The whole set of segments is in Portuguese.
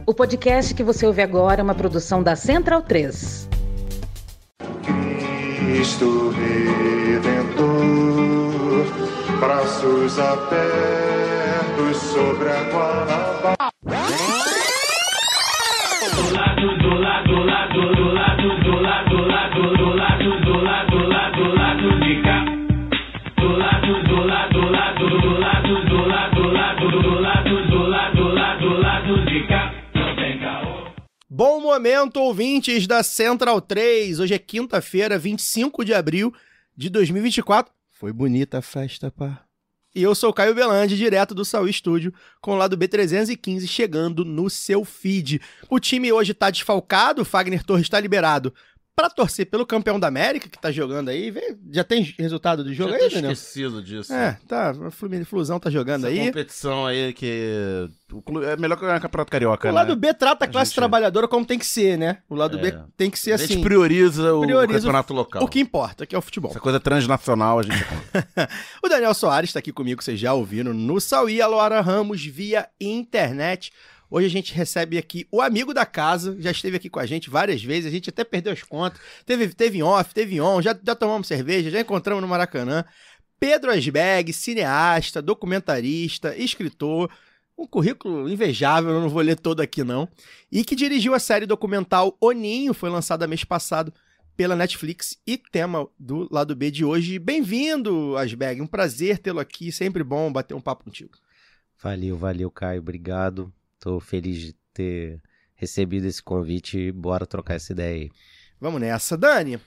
O podcast que você ouve agora é uma produção da Central 3. Cristo Redentor, braços abertos sobre a Guanabara. Bom momento, ouvintes da Central 3. Hoje é quinta-feira, 25 de abril de 2024. Foi bonita a festa, pá. E eu sou o Caio Belandi, direto do Saúl Estúdio, com o lado B315 chegando no seu feed. O time hoje tá desfalcado, o Fagner Torres tá liberado pra torcer pelo campeão da América, que tá jogando aí. Já tem resultado do jogo aí, Daniel? Esquecido disso. Tá. A Flusão tá jogando essa aí. Competição aí que... É melhor que o Campeonato Carioca, O lado B trata a classe trabalhadora como tem que ser, né? O lado B tem que ser assim. A gente prioriza o campeonato local. O que importa, que é o futebol. Essa coisa transnacional a gente... O Daniel Soares tá aqui comigo, vocês já ouviram, no Saúl, e a Laura Ramos via internet. Hoje a gente recebe aqui o amigo da casa, já esteve aqui com a gente várias vezes, a gente até perdeu as contas, teve em off, teve on, já tomamos cerveja, já encontramos no Maracanã. Pedro Asberg, cineasta, documentarista, escritor, um currículo invejável, eu não vou ler todo aqui não, e que dirigiu a série documental O Ninho, foi lançada mês passado pela Netflix, e tema do lado B de hoje. Bem-vindo, Asberg, um prazer tê-lo aqui, sempre bom bater um papo contigo. Valeu, Caio, obrigado. Tô feliz de ter recebido esse convite e bora trocar essa ideia aí. Vamos nessa. Dani,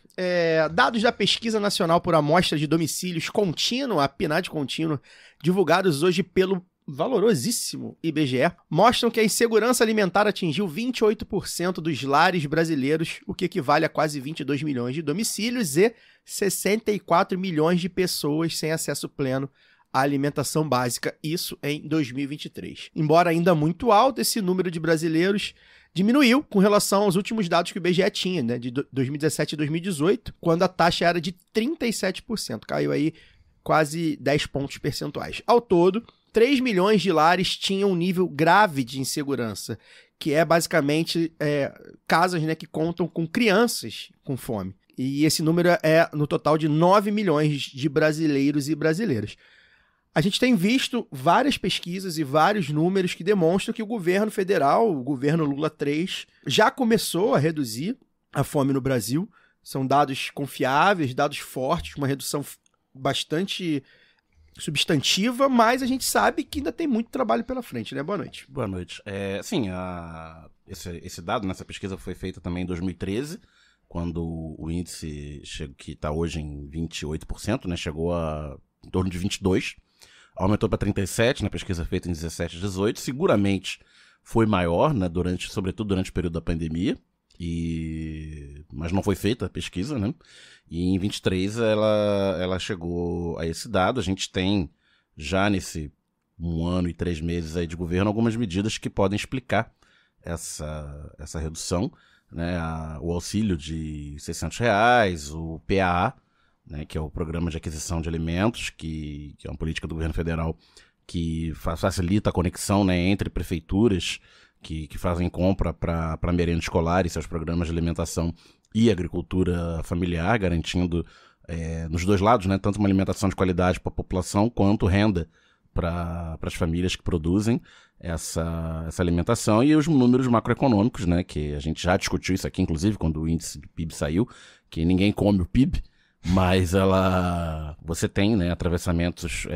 dados da Pesquisa Nacional por Amostra de Domicílios Contínua, a PNAD Contínua, divulgados hoje pelo valorosíssimo IBGE, mostram que a insegurança alimentar atingiu 28% dos lares brasileiros, o que equivale a quase 22 milhões de domicílios e 64 milhões de pessoas sem acesso pleno a alimentação básica, isso em 2023. Embora ainda muito alto, esse número de brasileiros diminuiu com relação aos últimos dados que o IBGE tinha, né, de 2017 e 2018, quando a taxa era de 37%, caiu aí quase 10 pontos percentuais. Ao todo, 3 milhões de lares tinham um nível grave de insegurança, que é basicamente casas, né, que contam com crianças com fome. E esse número é no total de 9 milhões de brasileiros e brasileiras. A gente tem visto várias pesquisas e vários números que demonstram que o governo federal, o governo Lula 3, já começou a reduzir a fome no Brasil. São dados confiáveis, dados fortes, uma redução bastante substantiva, mas a gente sabe que ainda tem muito trabalho pela frente, né? Boa noite. Boa noite. Sim, esse dado, nessa pesquisa foi feita também em 2013, quando o índice que está hoje em 28%, né, chegou a em torno de 22%. Aumentou para 37% na pesquisa feita em 17 e 18. Seguramente foi maior, né, sobretudo durante o período da pandemia, mas não foi feita a pesquisa, né? E em 23 ela chegou a esse dado. A gente tem já nesse 1 ano e 3 meses aí de governo algumas medidas que podem explicar essa redução, né? O auxílio de R$600, o PAA, né, que é o Programa de Aquisição de Alimentos, que é uma política do governo federal que facilita a conexão, né, entre prefeituras que fazem compra para merenda escolar e seus programas de alimentação e agricultura familiar, garantindo nos dois lados, né, tanto uma alimentação de qualidade para a população quanto renda para as famílias que produzem essa alimentação, e os números macroeconômicos, né, que a gente já discutiu isso aqui, inclusive, quando o índice do PIB saiu, que ninguém come o PIB, mas você tem, né, atravessamentos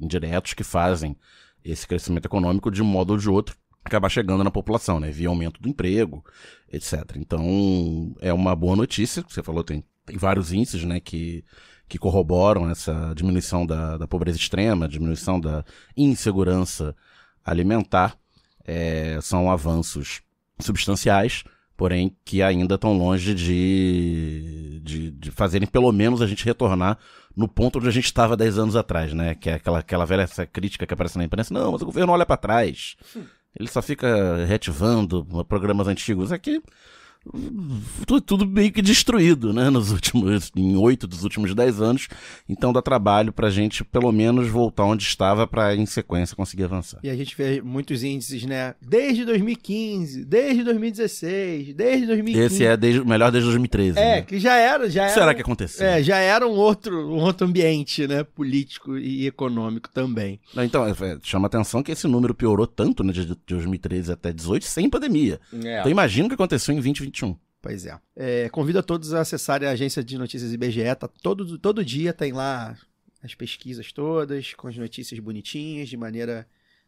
indiretos que fazem esse crescimento econômico, de um modo ou de outro, acabar chegando na população, né, via aumento do emprego, etc. Então, é uma boa notícia. Você falou, tem vários índices, né, que corroboram essa diminuição da pobreza extrema, diminuição da insegurança alimentar. São avanços substanciais, porém que ainda estão longe de fazerem pelo menos a gente retornar no ponto onde a gente estava 10 anos atrás, né? Que é aquela velha crítica que aparece na imprensa. Não, mas o governo olha para trás. Ele só fica reativando programas antigos. Aqui tudo meio que destruído, né, em 8 dos últimos 10 anos. Então dá trabalho pra gente, pelo menos, voltar onde estava pra, em sequência, conseguir avançar. E a gente vê muitos índices, né? Desde 2015, desde 2016, desde 2015. Esse é melhor desde 2013. né? Que já era. Será que aconteceu? Já era um outro ambiente, né? Político e econômico também. Então, chama atenção que esse número piorou tanto, né, de 2013 até 2018, sem pandemia. Então imagina o que aconteceu em 2021. Pois é. Convido a todos a acessarem a agência de notícias IBGE. Tá todo dia tem lá as pesquisas todas, com as notícias bonitinhas, de maneira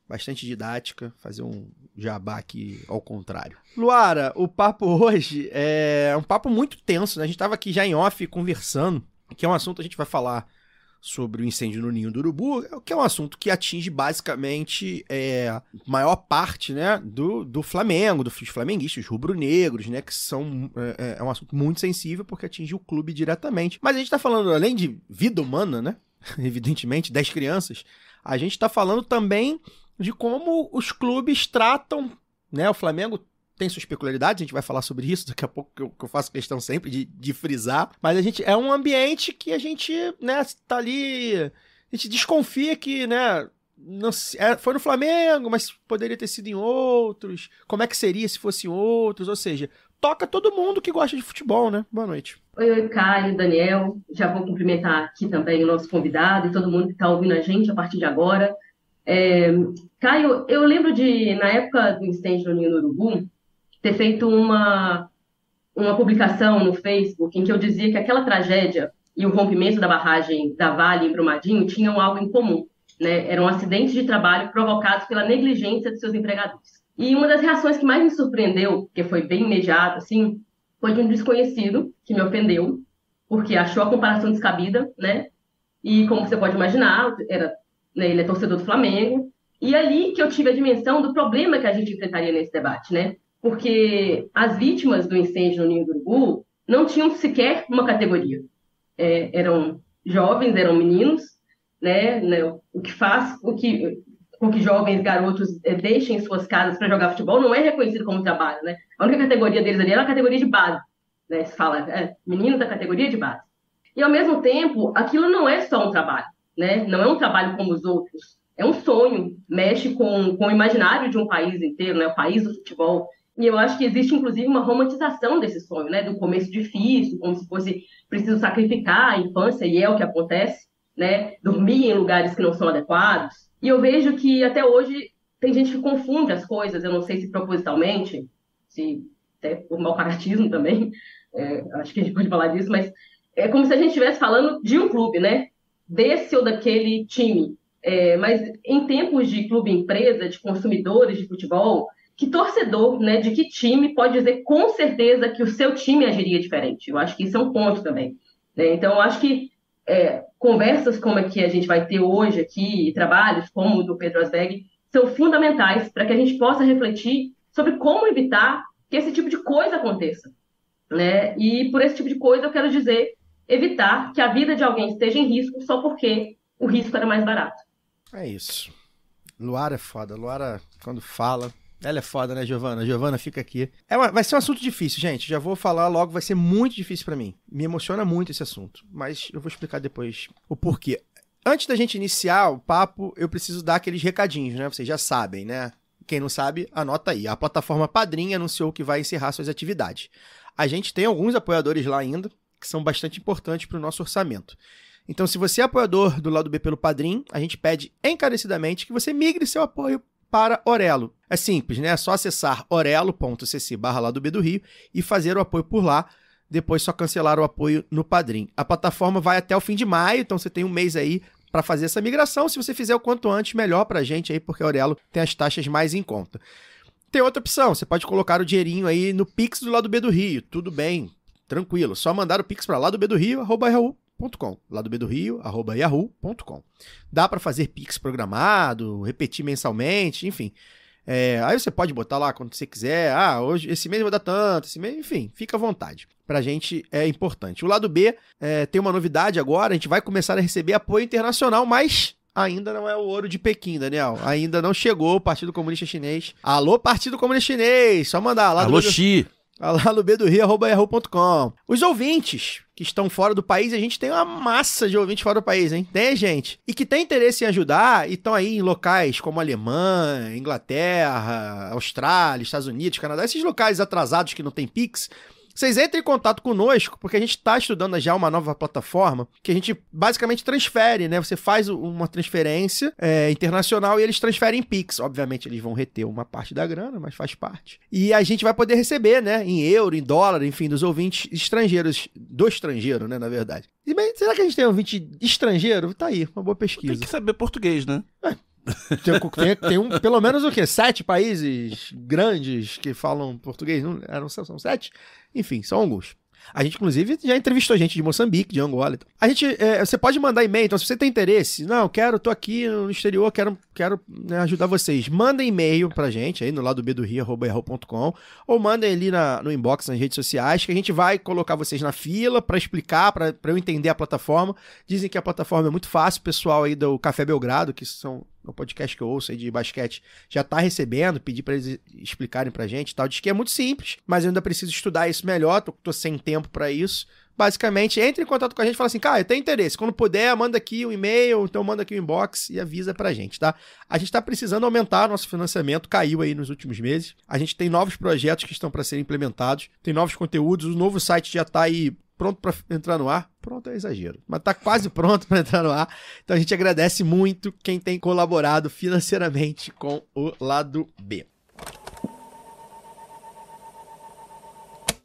bastante didática. Fazer um jabá aqui ao contrário. Luara, o papo hoje é um papo muito tenso, né? A gente estava aqui já em off conversando, que é um assunto, a gente vai falar sobre o incêndio no Ninho do Urubu, que é um assunto que atinge basicamente a maior parte, né, do Flamengo, dos flamenguistas, rubro-negros, né, que são é um assunto muito sensível porque atinge o clube diretamente. Mas a gente está falando, além de vida humana, né, evidentemente, das crianças, a gente está falando também de como os clubes tratam, né, o Flamengo tem suas peculiaridades, a gente vai falar sobre isso daqui a pouco, que eu faço questão sempre de frisar, mas é um ambiente que a gente, né, tá ali, a gente desconfia que, né, não, foi no Flamengo, mas poderia ter sido em outros, como é que seria se fosse em outros, ou seja, toca todo mundo que gosta de futebol, né? Boa noite. Oi, Caio, Daniel, já vou cumprimentar aqui também o nosso convidado e todo mundo que está ouvindo a gente a partir de agora. Caio, eu lembro na época do incêndio no Ninho do Urubu, ter feito uma publicação no Facebook em que eu dizia que aquela tragédia e o rompimento da barragem da Vale em Brumadinho tinham algo em comum, né? Eram acidentes de trabalho provocados pela negligência de seus empregadores. E uma das reações que mais me surpreendeu, que foi bem imediata, assim, foi de um desconhecido que me ofendeu, porque achou a comparação descabida, né? E como você pode imaginar, ele é torcedor do Flamengo, e ali que eu tive a dimensão do problema que a gente enfrentaria nesse debate, né? Porque as vítimas do incêndio no Ninho do Urubu não tinham sequer uma categoria. Eram jovens, eram meninos, né? O que faz com que jovens, garotos deixem suas casas para jogar futebol não é reconhecido como trabalho, né? A única categoria deles ali era a categoria de base, né? Se fala, menino da categoria de base. E, ao mesmo tempo, aquilo não é só um trabalho, né? Não é um trabalho como os outros. É um sonho, mexe com o imaginário de um país inteiro, né? O país do futebol. E eu acho que existe, inclusive, uma romantização desse sonho, né? Do começo difícil, como se fosse preciso sacrificar a infância, e é o que acontece, né? Dormir em lugares que não são adequados. E eu vejo que, até hoje, tem gente que confunde as coisas, eu não sei se propositalmente, se até por mau caratismo também, acho que a gente pode falar disso, mas é como se a gente estivesse falando de um clube, né? Desse ou daquele time. Mas em tempos de clube-empresa, de consumidores de futebol, que torcedor, né, de que time pode dizer com certeza que o seu time agiria diferente? Eu acho que isso é um ponto também, né? Então, eu acho que conversas como a que a gente vai ter hoje aqui, e trabalhos como o do Pedro Asbeg, são fundamentais para que a gente possa refletir sobre como evitar que esse tipo de coisa aconteça, né? E por esse tipo de coisa eu quero dizer evitar que a vida de alguém esteja em risco só porque o risco era mais barato. É isso. Luara é foda. Luara, quando fala... Ela é foda, né, Giovana? Giovana fica aqui. Vai ser um assunto difícil, gente. Já vou falar logo, vai ser muito difícil pra mim. Me emociona muito esse assunto. Mas eu vou explicar depois o porquê. Antes da gente iniciar o papo, eu preciso dar aqueles recadinhos, né? Vocês já sabem, né? Quem não sabe, anota aí. A plataforma Padrim anunciou que vai encerrar suas atividades. A gente tem alguns apoiadores lá ainda, que são bastante importantes pro nosso orçamento. Então, se você é apoiador do Lado B pelo Padrim, a gente pede encarecidamente que você migre seu apoio para Orelo. É simples, né? É só acessar orelo.cc/Lado B do Rio e fazer o apoio por lá. Depois só cancelar o apoio no Padrim. A plataforma vai até o fim de maio, então você tem um mês aí para fazer essa migração. Se você fizer o quanto antes, melhor pra gente aí, porque a Orelo tem as taxas mais em conta. Tem outra opção, você pode colocar o dinheirinho aí no Pix do Lado B do Rio. Tudo bem, tranquilo. Só mandar o Pix para ladobdorio@yahoo.com. ladobdorio@yahoo.com. Dá para fazer Pix programado, repetir mensalmente, enfim. Aí você pode botar lá quando você quiser. Hoje, esse mês eu vou dar tanto, esse mês, enfim, fica à vontade. Pra gente é importante. O Lado B tem uma novidade agora, a gente vai começar a receber apoio internacional, mas ainda não é o ouro de Pequim, Daniel. Ainda não chegou o Partido Comunista Chinês. Alô, Partido Comunista Chinês, só mandar lá. Alô, Xi. alalobedorio@yahoo.com. Os ouvintes que estão fora do país, a gente tem uma massa de ouvintes fora do país, hein? Tem gente. E que tem interesse em ajudar e estão aí em locais como Alemanha, Inglaterra, Austrália, Estados Unidos, Canadá, esses locais atrasados que não tem Pix. Vocês entrem em contato conosco, porque a gente está estudando já uma nova plataforma que a gente basicamente transfere, né? Você faz uma transferência internacional e eles transferem em Pix. Obviamente, eles vão reter uma parte da grana, mas faz parte. E a gente vai poder receber, né? Em euro, em dólar, enfim, dos ouvintes estrangeiros. Do estrangeiro, né? Na verdade. E bem, será que a gente tem ouvinte estrangeiro? Tá aí, uma boa pesquisa. Tem que saber português, né? Tem pelo menos o quê? 7 países grandes que falam português? Não são 7? Enfim, são alguns. A gente, inclusive, já entrevistou gente de Moçambique, de Angola e tal. Você pode mandar e-mail, então se você tem interesse, tô aqui no exterior, quero né, ajudar vocês. Manda e-mail pra gente aí no lado b@yahoo.com ou mandem ali no inbox nas redes sociais que a gente vai colocar vocês na fila pra explicar, pra eu entender a plataforma. Dizem que a plataforma é muito fácil, o pessoal aí do Café Belgrado, que são o podcast que eu ouço aí de basquete, já tá recebendo, pedi pra eles explicarem pra gente e tal. Diz que é muito simples, mas eu ainda preciso estudar isso melhor, tô sem tempo pra isso. Basicamente, entre em contato com a gente e fala assim, cara, eu tenho interesse, quando puder, manda aqui um e-mail, então manda aqui um inbox e avisa pra gente, tá? A gente tá precisando aumentar nosso financiamento, caiu aí nos últimos meses. A gente tem novos projetos que estão pra serem implementados, tem novos conteúdos, o novo site já tá aí pronto para entrar no ar. Pronto é exagero, mas tá quase pronto para entrar no ar. Então a gente agradece muito quem tem colaborado financeiramente com o Lado B.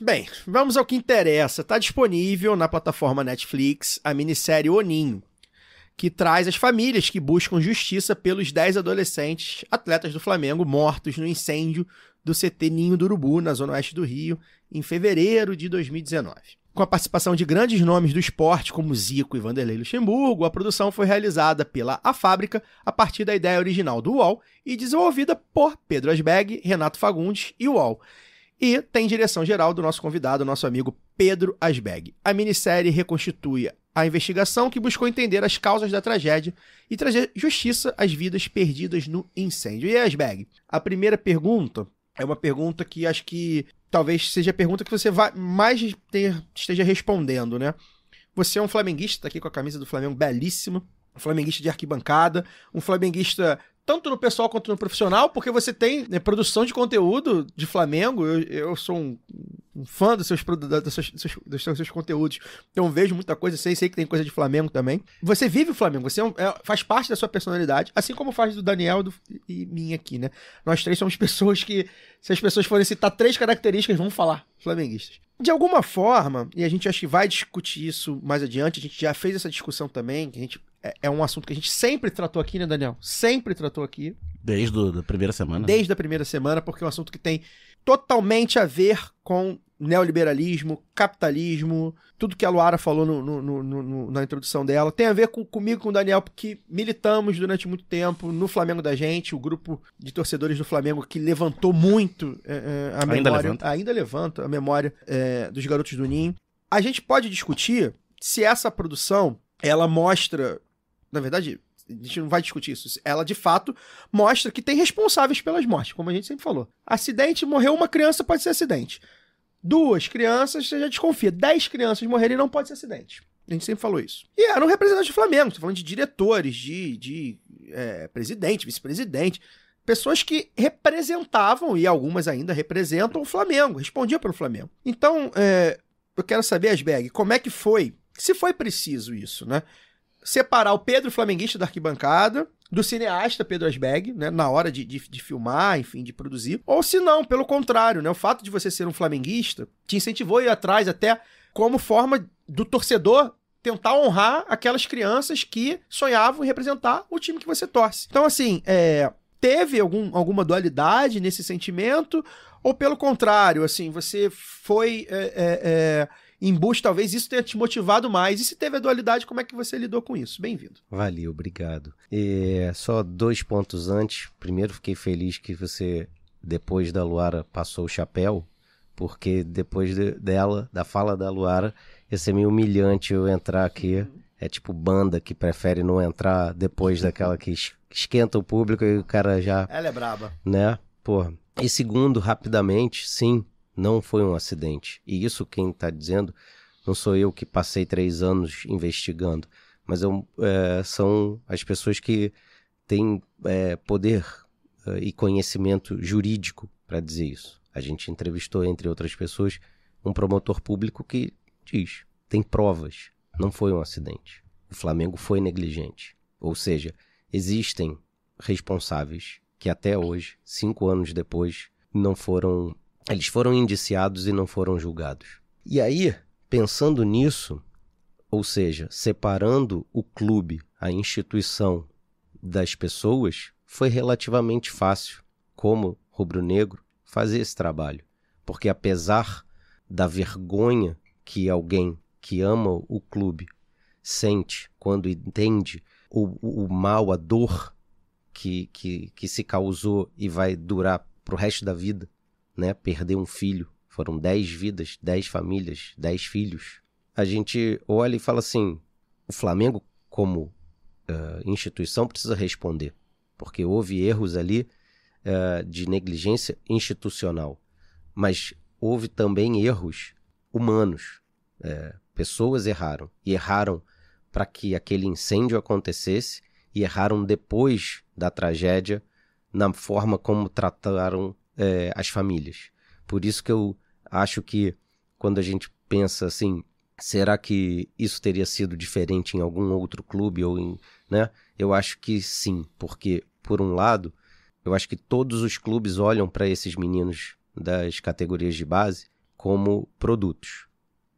Bem, vamos ao que interessa. Tá disponível na plataforma Netflix a minissérie O Ninho, que traz as famílias que buscam justiça pelos 10 adolescentes atletas do Flamengo mortos no incêndio do CT Ninho do Urubu, na zona oeste do Rio, em fevereiro de 2019. Com a participação de grandes nomes do esporte, como Zico e Vanderlei Luxemburgo, a produção foi realizada pela A Fábrica a partir da ideia original do UOL e desenvolvida por Pedro Asbeg, Renato Fagundes e UOL. E tem direção geral do nosso convidado, nosso amigo Pedro Asbeg. A minissérie reconstitui a investigação que buscou entender as causas da tragédia e trazer justiça às vidas perdidas no incêndio. E Asbeg, a primeira pergunta é uma pergunta que acho que talvez seja a pergunta que você esteja respondendo, né? Você é um flamenguista, tá aqui com a camisa do Flamengo belíssima, um flamenguista de arquibancada, um flamenguista tanto no pessoal quanto no profissional, porque você tem, né, produção de conteúdo de Flamengo. Eu sou um fã dos seus conteúdos, então vejo muita coisa, sei que tem coisa de Flamengo também. Você vive o Flamengo, você faz parte da sua personalidade, assim como faz do Daniel e minha aqui, né? Nós três somos pessoas que, se as pessoas forem citar 3 características, vão falar flamenguistas. De alguma forma, e a gente acho que vai discutir isso mais adiante, a gente já fez essa discussão também, que a gente é um assunto que a gente sempre tratou aqui, né, Daniel? Sempre tratou aqui. Desde a primeira semana. Desde a primeira semana, porque é um assunto que tem totalmente a ver com neoliberalismo, capitalismo, tudo que a Luara falou na introdução dela, tem a ver comigo e com o Daniel, porque militamos durante muito tempo no Flamengo da gente, o grupo de torcedores do Flamengo que levantou muito a memória, ainda levanta a memória dos garotos do Ninho. A gente pode discutir se essa produção, ela mostra, na verdade, a gente não vai discutir isso, ela de fato mostra que tem responsáveis pelas mortes, como a gente sempre falou. Acidente, morreu uma criança, pode ser acidente. 2 crianças, você já desconfia. 10 crianças morrerem, não pode ser acidente. A gente sempre falou isso. E eram representantes do Flamengo, estou falando de diretores, de presidente, vice-presidente, pessoas que representavam, e algumas ainda representam o Flamengo, respondiam pelo Flamengo. Então, eu quero saber, Asbeg, como é que foi, se foi preciso isso, né? Separar o Pedro flamenguista da arquibancada do cineasta Pedro Asbeg, né, na hora de filmar, enfim, de produzir, ou se não, pelo contrário, né, o fato de você ser um flamenguista te incentivou a ir atrás até como forma do torcedor tentar honrar aquelas crianças que sonhavam em representar o time que você torce. Então, assim, teve alguma dualidade nesse sentimento, ou pelo contrário, assim, você foi em busca, talvez isso tenha te motivado mais. E se teve a dualidade, como é que você lidou com isso? Bem-vindo. Valeu, obrigado. Só 2 pontos antes. Primeiro, fiquei feliz que você, depois da Luara, passou o chapéu, porque depois da fala da Luara, ia ser meio humilhante eu entrar aqui. É tipo banda que prefere não entrar depois daquela que esquenta o público e o cara já... Ela é braba. Né? Pô. E segundo, rapidamente, sim, Não foi um acidente. E isso quem está dizendo não sou eu que passei 3 anos investigando, mas são as pessoas que têm poder e conhecimento jurídico para dizer isso. A gente entrevistou, entre outras pessoas, um promotor público que diz, tem provas, não foi um acidente. O Flamengo foi negligente. Ou seja, existem responsáveis que até hoje, 5 anos depois, eles foram indiciados e não foram julgados. E aí, pensando nisso, ou seja, separando o clube, a instituição das pessoas, foi relativamente fácil, como rubro-negro, fazer esse trabalho. Porque apesar da vergonha que alguém que ama o clube sente quando entende o mal, a dor que se causou e vai durar pro resto da vida, né? Perder um filho, foram 10 vidas, 10 famílias, 10 filhos. A gente olha e fala assim, o Flamengo como instituição precisa responder, porque houve erros ali de negligência institucional, mas houve também erros humanos. Pessoas erraram, e erraram para que aquele incêndio acontecesse, e erraram depois da tragédia na forma como trataram as famílias. Por isso que eu acho que quando a gente pensa assim, será que isso teria sido diferente em algum outro clube? Né? Eu acho que sim, porque, por um lado, eu acho que todos os clubes olham para esses meninos das categorias de base como produtos.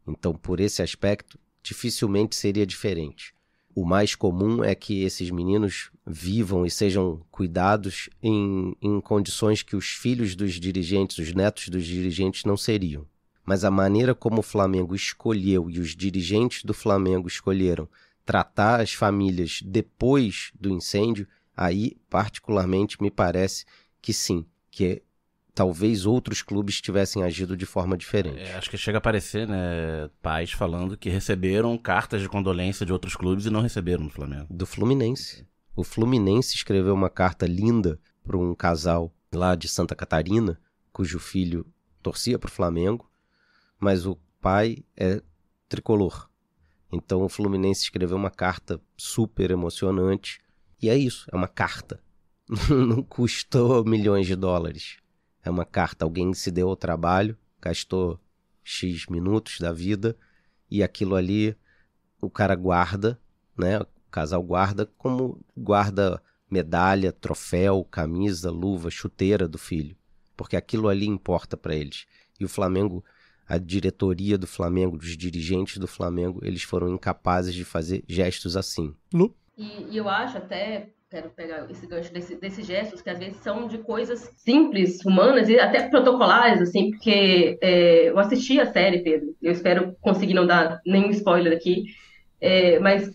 Então, por esse aspecto, dificilmente seria diferente. O mais comum é que esses meninos vivam e sejam cuidados em condições que os filhos dos dirigentes, os netos dos dirigentes não seriam. Mas a maneira como o Flamengo escolheu e os dirigentes do Flamengo escolheram tratar as famílias depois do incêndio, aí particularmente me parece que sim, que talvez outros clubes tivessem agido de forma diferente. Acho que chega a aparecer, né, pais falando que receberam cartas de condolência de outros clubes e não receberam do Flamengo. Do Fluminense. O Fluminense escreveu uma carta linda para um casal lá de Santa Catarina, cujo filho torcia para o Flamengo, mas o pai é tricolor. Então o Fluminense escreveu uma carta super emocionante, e é isso, é uma carta. Não custou milhões de dólares. É uma carta, alguém se deu ao trabalho, gastou X minutos da vida, e aquilo ali o cara guarda, né? O casal guarda como guarda medalha, troféu, camisa, luva, chuteira do filho. Porque aquilo ali importa para eles. E o Flamengo, a diretoria do Flamengo, dos dirigentes do Flamengo, eles foram incapazes de fazer gestos assim. Lu? E eu acho até... Quero pegar esse gancho desses gestos que às vezes são de coisas simples, humanas e até protocolares, assim, porque eu assisti a série, Pedro, eu espero conseguir não dar nenhum spoiler aqui, mas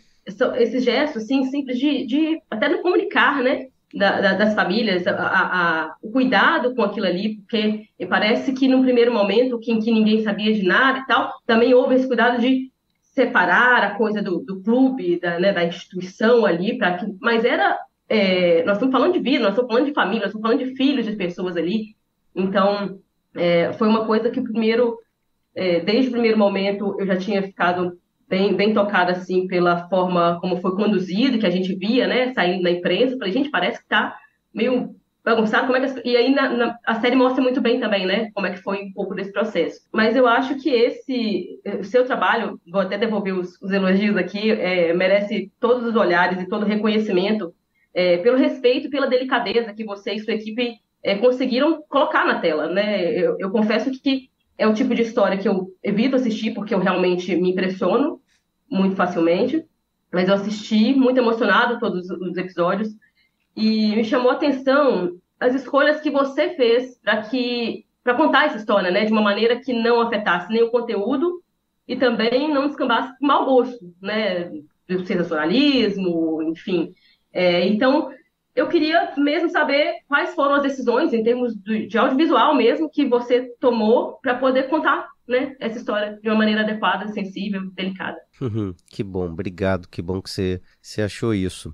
esses gestos, assim, simples de até no comunicar, né, das famílias, o cuidado com aquilo ali, porque parece que no primeiro momento, em que ninguém sabia de nada e tal, também houve esse cuidado de separar a coisa do clube, da instituição ali, mas nós estamos falando de vida, nós estamos falando de família, nós estamos falando de filhos de pessoas ali. Então, foi uma coisa que desde o primeiro momento, eu já tinha ficado bem tocada assim, pela forma como foi conduzido, que a gente via, né, saindo na imprensa. Falei, gente, parece que está meio bagunçado. E aí a série mostra muito bem também, né, como é que foi um pouco desse processo. Mas eu acho que o seu trabalho, vou até devolver os elogios aqui, merece todos os olhares e todo o reconhecimento, pelo respeito e pela delicadeza que você e sua equipe conseguiram colocar na tela, né? Eu confesso que é o tipo de história que eu evito assistir, porque eu realmente me impressiono muito facilmente, mas eu assisti muito emocionado todos os episódios, e me chamou a atenção as escolhas que você fez para contar essa história, né? De uma maneira que não afetasse nem o conteúdo e também não descambasse com mau gosto, né? Do sensacionalismo, enfim. Então, eu queria mesmo saber quais foram as decisões, em termos de audiovisual mesmo, que você tomou para poder contar, né, essa história de uma maneira adequada, sensível, delicada. Que bom, obrigado, que bom que você achou isso.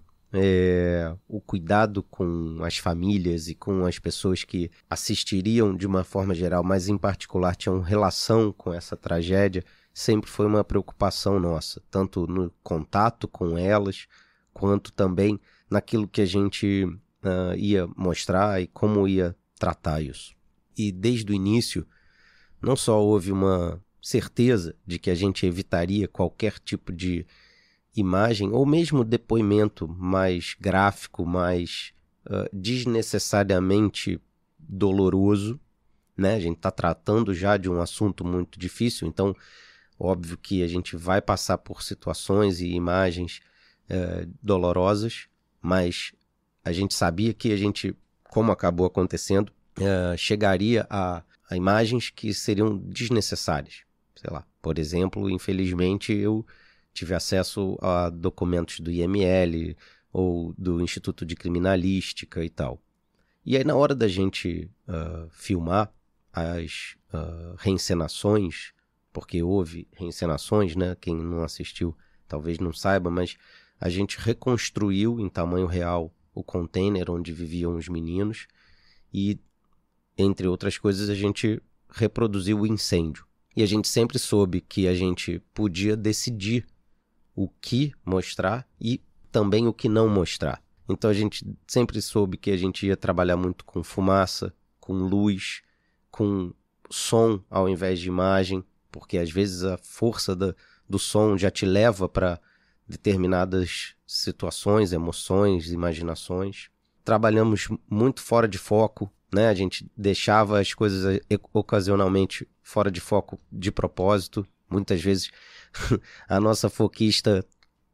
o cuidado com as famílias e com as pessoas que assistiriam de uma forma geral, mas em particular tinham relação com essa tragédia, sempre foi uma preocupação nossa, tanto no contato com elas, quanto também naquilo que a gente ia mostrar e como ia tratar isso. E desde o início, não só houve uma certeza de que a gente evitaria qualquer tipo de imagem, ou mesmo depoimento mais gráfico, mais desnecessariamente doloroso, né? A gente está tratando já de um assunto muito difícil, então óbvio que a gente vai passar por situações e imagens dolorosas, mas a gente sabia que a gente, como acabou acontecendo, chegaria a imagens que seriam desnecessárias. Sei lá, por exemplo, infelizmente eu tive acesso a documentos do IML ou do Instituto de Criminalística e tal. E aí na hora da gente filmar as reencenações, porque houve reencenações, né? Quem não assistiu talvez não saiba, mas a gente reconstruiu em tamanho real o container onde viviam os meninos e, entre outras coisas, a gente reproduziu o incêndio. E a gente sempre soube que a gente podia decidir o que mostrar e também o que não mostrar. Então a gente sempre soube que a gente ia trabalhar muito com fumaça, com luz, com som ao invés de imagem, porque às vezes a força do som já te leva para determinadas situações, emoções, imaginações. Trabalhamos muito fora de foco, né? A gente deixava as coisas ocasionalmente fora de foco de propósito. Muitas vezes a nossa foquista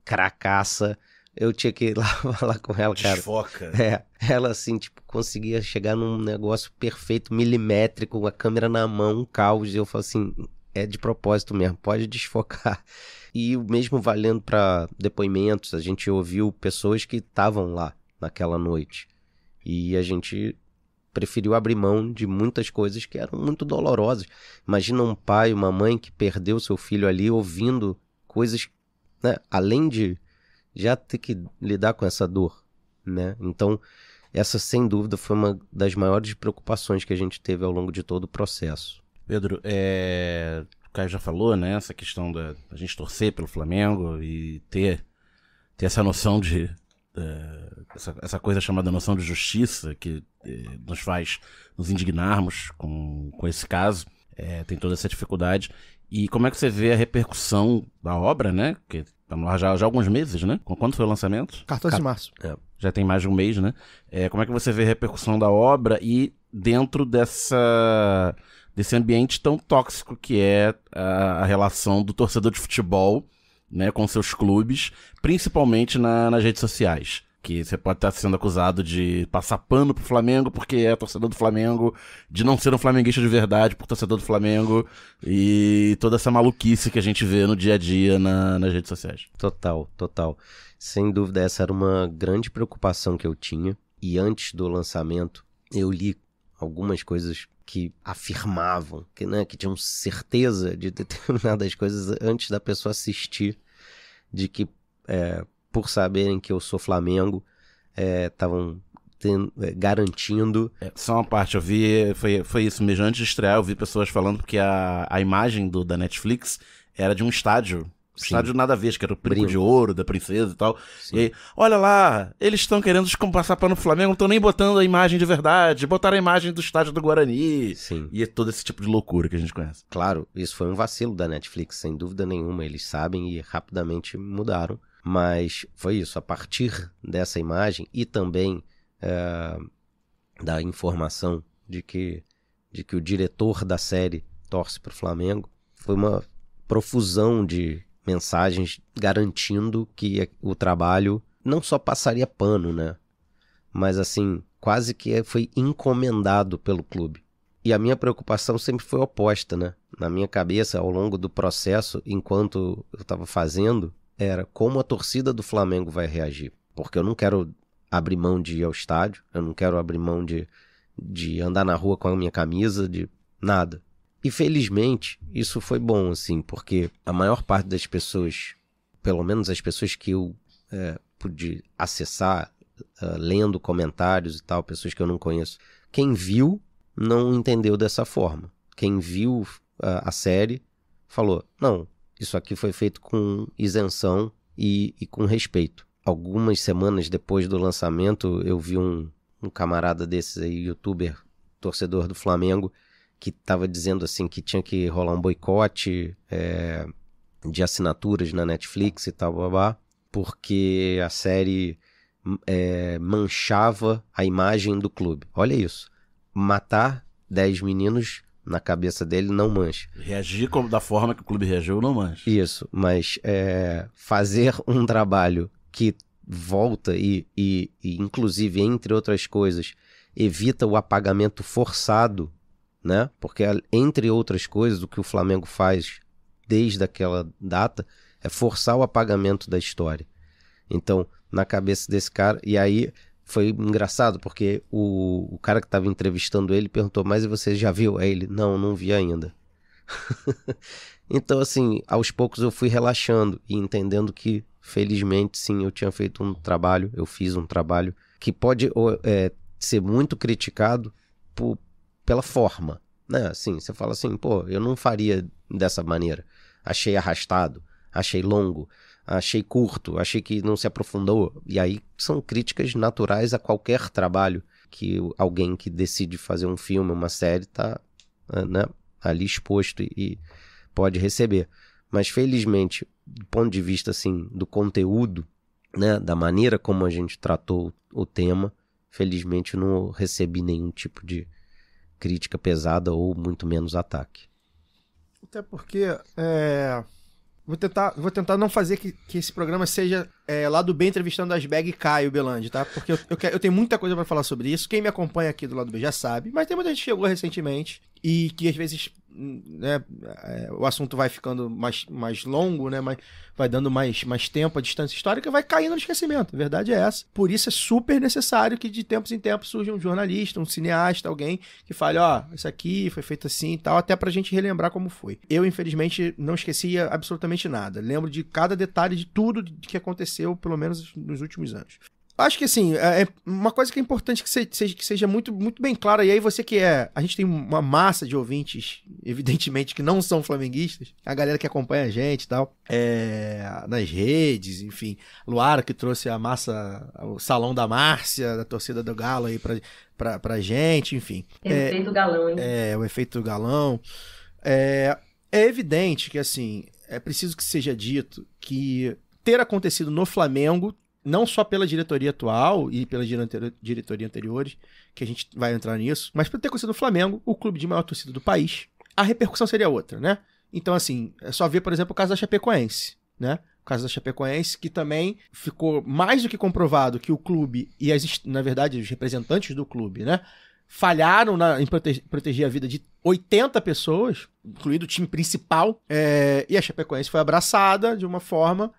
cracaça, eu tinha que ir lá falar com ela, cara. Desfoca. Ela assim, tipo, conseguia chegar num negócio perfeito, milimétrico, com a câmera na mão, um caos, e eu falo assim, é de propósito mesmo, pode desfocar. E o mesmo valendo para depoimentos, a gente ouviu pessoas que estavam lá naquela noite, e a gente preferiu abrir mão de muitas coisas que eram muito dolorosas. Imagina um pai, uma mãe que perdeu seu filho ali ouvindo coisas, né, além de já ter que lidar com essa dor, né? Então, essa sem dúvida foi uma das maiores preocupações que a gente teve ao longo de todo o processo. Pedro, o Caio já falou, né, essa questão da gente torcer pelo Flamengo e ter essa noção de essa coisa chamada noção de justiça que nos faz nos indignarmos com esse caso, tem toda essa dificuldade. E como é que você vê a repercussão da obra, né? Que estamos lá já há alguns meses, né? Quando foi o lançamento? 14 de março. Já tem mais de um mês, né? Como é que você vê a repercussão da obra e dentro desse ambiente tão tóxico que é a relação do torcedor de futebol, né, com seus clubes, principalmente nas redes sociais? Que você pode estar sendo acusado de passar pano pro Flamengo porque é torcedor do Flamengo, de não ser um flamenguista de verdade por torcedor do Flamengo, e toda essa maluquice que a gente vê no dia a dia nas redes sociais. Total. Sem dúvida, essa era uma grande preocupação que eu tinha. E antes do lançamento, eu li algumas coisas que afirmavam, que tinham certeza de determinadas coisas antes da pessoa assistir, de que por saberem que eu sou Flamengo, estavam garantindo... Só uma parte, eu vi, foi isso mesmo, antes de estrear eu vi pessoas falando porque a imagem da Netflix era de um estádio, estádio nada a ver, que era o Brinco de Ouro da Princesa e tal. Sim. E aí, olha lá, eles estão querendo passar pano no Flamengo, não estão nem botando a imagem de verdade, botaram a imagem do estádio do Guarani. Sim. E é todo esse tipo de loucura que a gente conhece. Claro, isso foi um vacilo da Netflix, sem dúvida nenhuma, eles sabem e rapidamente mudaram. Mas foi isso, a partir dessa imagem e também da informação de que o diretor da série torce para o Flamengo, foi uma profusão de mensagens garantindo que o trabalho não só passaria pano, né? Mas assim, quase que foi encomendado pelo clube. E a minha preocupação sempre foi oposta, né? Na minha cabeça, ao longo do processo, enquanto eu estava fazendo, era como a torcida do Flamengo vai reagir. Porque eu não quero abrir mão de ir ao estádio, eu não quero abrir mão de andar na rua com a minha camisa, de nada. E felizmente isso foi bom, assim, porque a maior parte das pessoas, pelo menos as pessoas que eu pude acessar, lendo comentários e tal, pessoas que eu não conheço. Quem viu não entendeu dessa forma. Quem viu a série falou, não, isso aqui foi feito com isenção e com respeito. Algumas semanas depois do lançamento, eu vi um camarada desses aí, youtuber, torcedor do Flamengo, que estava dizendo assim que tinha que rolar um boicote de assinaturas na Netflix e tal, babá, porque a série manchava a imagem do clube. Olha isso. Matar 10 meninos, na cabeça dele, não mancha. Reagir da forma que o clube reagiu, não mancha. Isso, mas fazer um trabalho que volta e inclusive, entre outras coisas, evita o apagamento forçado, né? Porque, entre outras coisas, o que o Flamengo faz desde aquela data é forçar o apagamento da história. Então, na cabeça desse cara, e aí foi engraçado, porque o cara que estava entrevistando ele perguntou, mas você já viu? Aí ele, não vi ainda. Então, assim, aos poucos eu fui relaxando e entendendo que, felizmente, sim, eu fiz um trabalho que pode ser muito criticado pela forma, né? Assim, você fala assim, pô, eu não faria dessa maneira. Achei arrastado, achei longo, achei curto, achei que não se aprofundou. E aí são críticas naturais a qualquer trabalho que alguém que decide fazer um filme, uma série, tá, né, ali exposto e pode receber. Mas felizmente, do ponto de vista assim, do conteúdo, né, da maneira como a gente tratou o tema, felizmente não recebi nenhum tipo de crítica pesada ou muito menos ataque. Até porque vou tentar não fazer que esse programa seja Lado B entrevistando as Bag e Caio Belandi, tá? Porque eu tenho muita coisa pra falar sobre isso. Quem me acompanha aqui do Lado B já sabe, mas tem muita gente que chegou recentemente e que às vezes, né, o assunto vai ficando mais longo, né, vai dando mais tempo, a distância histórica vai caindo no esquecimento. A verdade é essa. Por isso é super necessário que de tempos em tempos surja um jornalista, um cineasta, alguém que fale, isso aqui foi feito assim e tal, até pra gente relembrar como foi. Eu, infelizmente, não esquecia absolutamente nada. Lembro de cada detalhe de tudo que aconteceu, pelo menos nos últimos anos. Acho que, assim, uma coisa que é importante que seja muito, muito bem clara, e aí você a gente tem uma massa de ouvintes, evidentemente, que não são flamenguistas, a galera que acompanha a gente e tal, nas redes, enfim, Luara que trouxe a massa, o Salão da Márcia, da torcida do Galo aí pra gente, enfim. Efeito galão, hein? O efeito galão. É evidente que, assim, é preciso que seja dito que ter acontecido no Flamengo, não só pela diretoria atual e pela diretoria anteriores, que a gente vai entrar nisso, mas por ter acontecido no Flamengo, o clube de maior torcida do país, a repercussão seria outra, né? Então, assim, é só ver, por exemplo, o caso da Chapecoense, né? O caso da Chapecoense, que também ficou mais do que comprovado que o clube e, na verdade, os representantes do clube, né, falharam em proteger a vida de 80 pessoas, incluído o time principal, e a Chapecoense foi abraçada de uma forma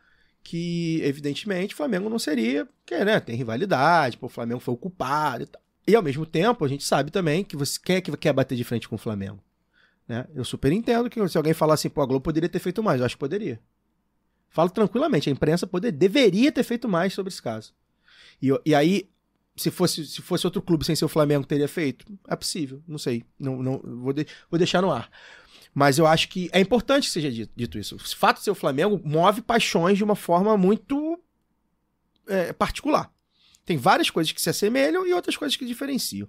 que, evidentemente, o Flamengo não seria, porque, né, tem rivalidade, o Flamengo foi o culpado e tal. E, ao mesmo tempo, a gente sabe também que quem é que quer bater de frente com o Flamengo, né? Eu super entendo que se alguém falar assim, a Globo poderia ter feito mais, eu acho que poderia. Falo tranquilamente, a imprensa deveria ter feito mais sobre esse caso. E aí, se fosse outro clube sem ser o Flamengo, teria feito? É possível, não sei, não vou deixar no ar. Mas eu acho que é importante que seja dito isso. O fato de ser o Flamengo move paixões de uma forma muito particular. Tem várias coisas que se assemelham e outras coisas que diferenciam.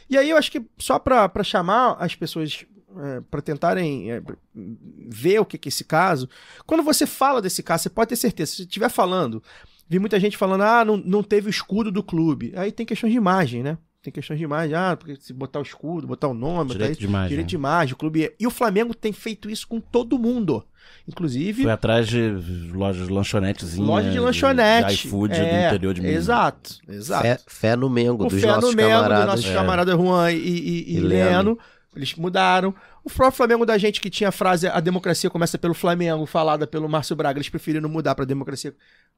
E aí eu acho que só para chamar as pessoas para tentarem ver o que é esse caso, quando você fala desse caso, você pode ter certeza, se você estiver falando, vi muita gente falando, não teve o escudo do clube. Aí tem questões de imagem, né? Tem questões de imagem, porque se botar o escudo, botar o nome, direito de imagem. Direito de imagem, o clube. E o Flamengo tem feito isso com todo mundo. Inclusive. Foi atrás de lojas de lanchonetezinhas. Loja de lanchonete. De iFood do interior de Minas. Exato. Fé no Mengo, dos nossos camaradas. Juan e Leno. Eles mudaram. O próprio Flamengo da gente, que tinha a frase "a democracia começa pelo Flamengo", falada pelo Márcio Braga, eles preferiram mudar para "a democracia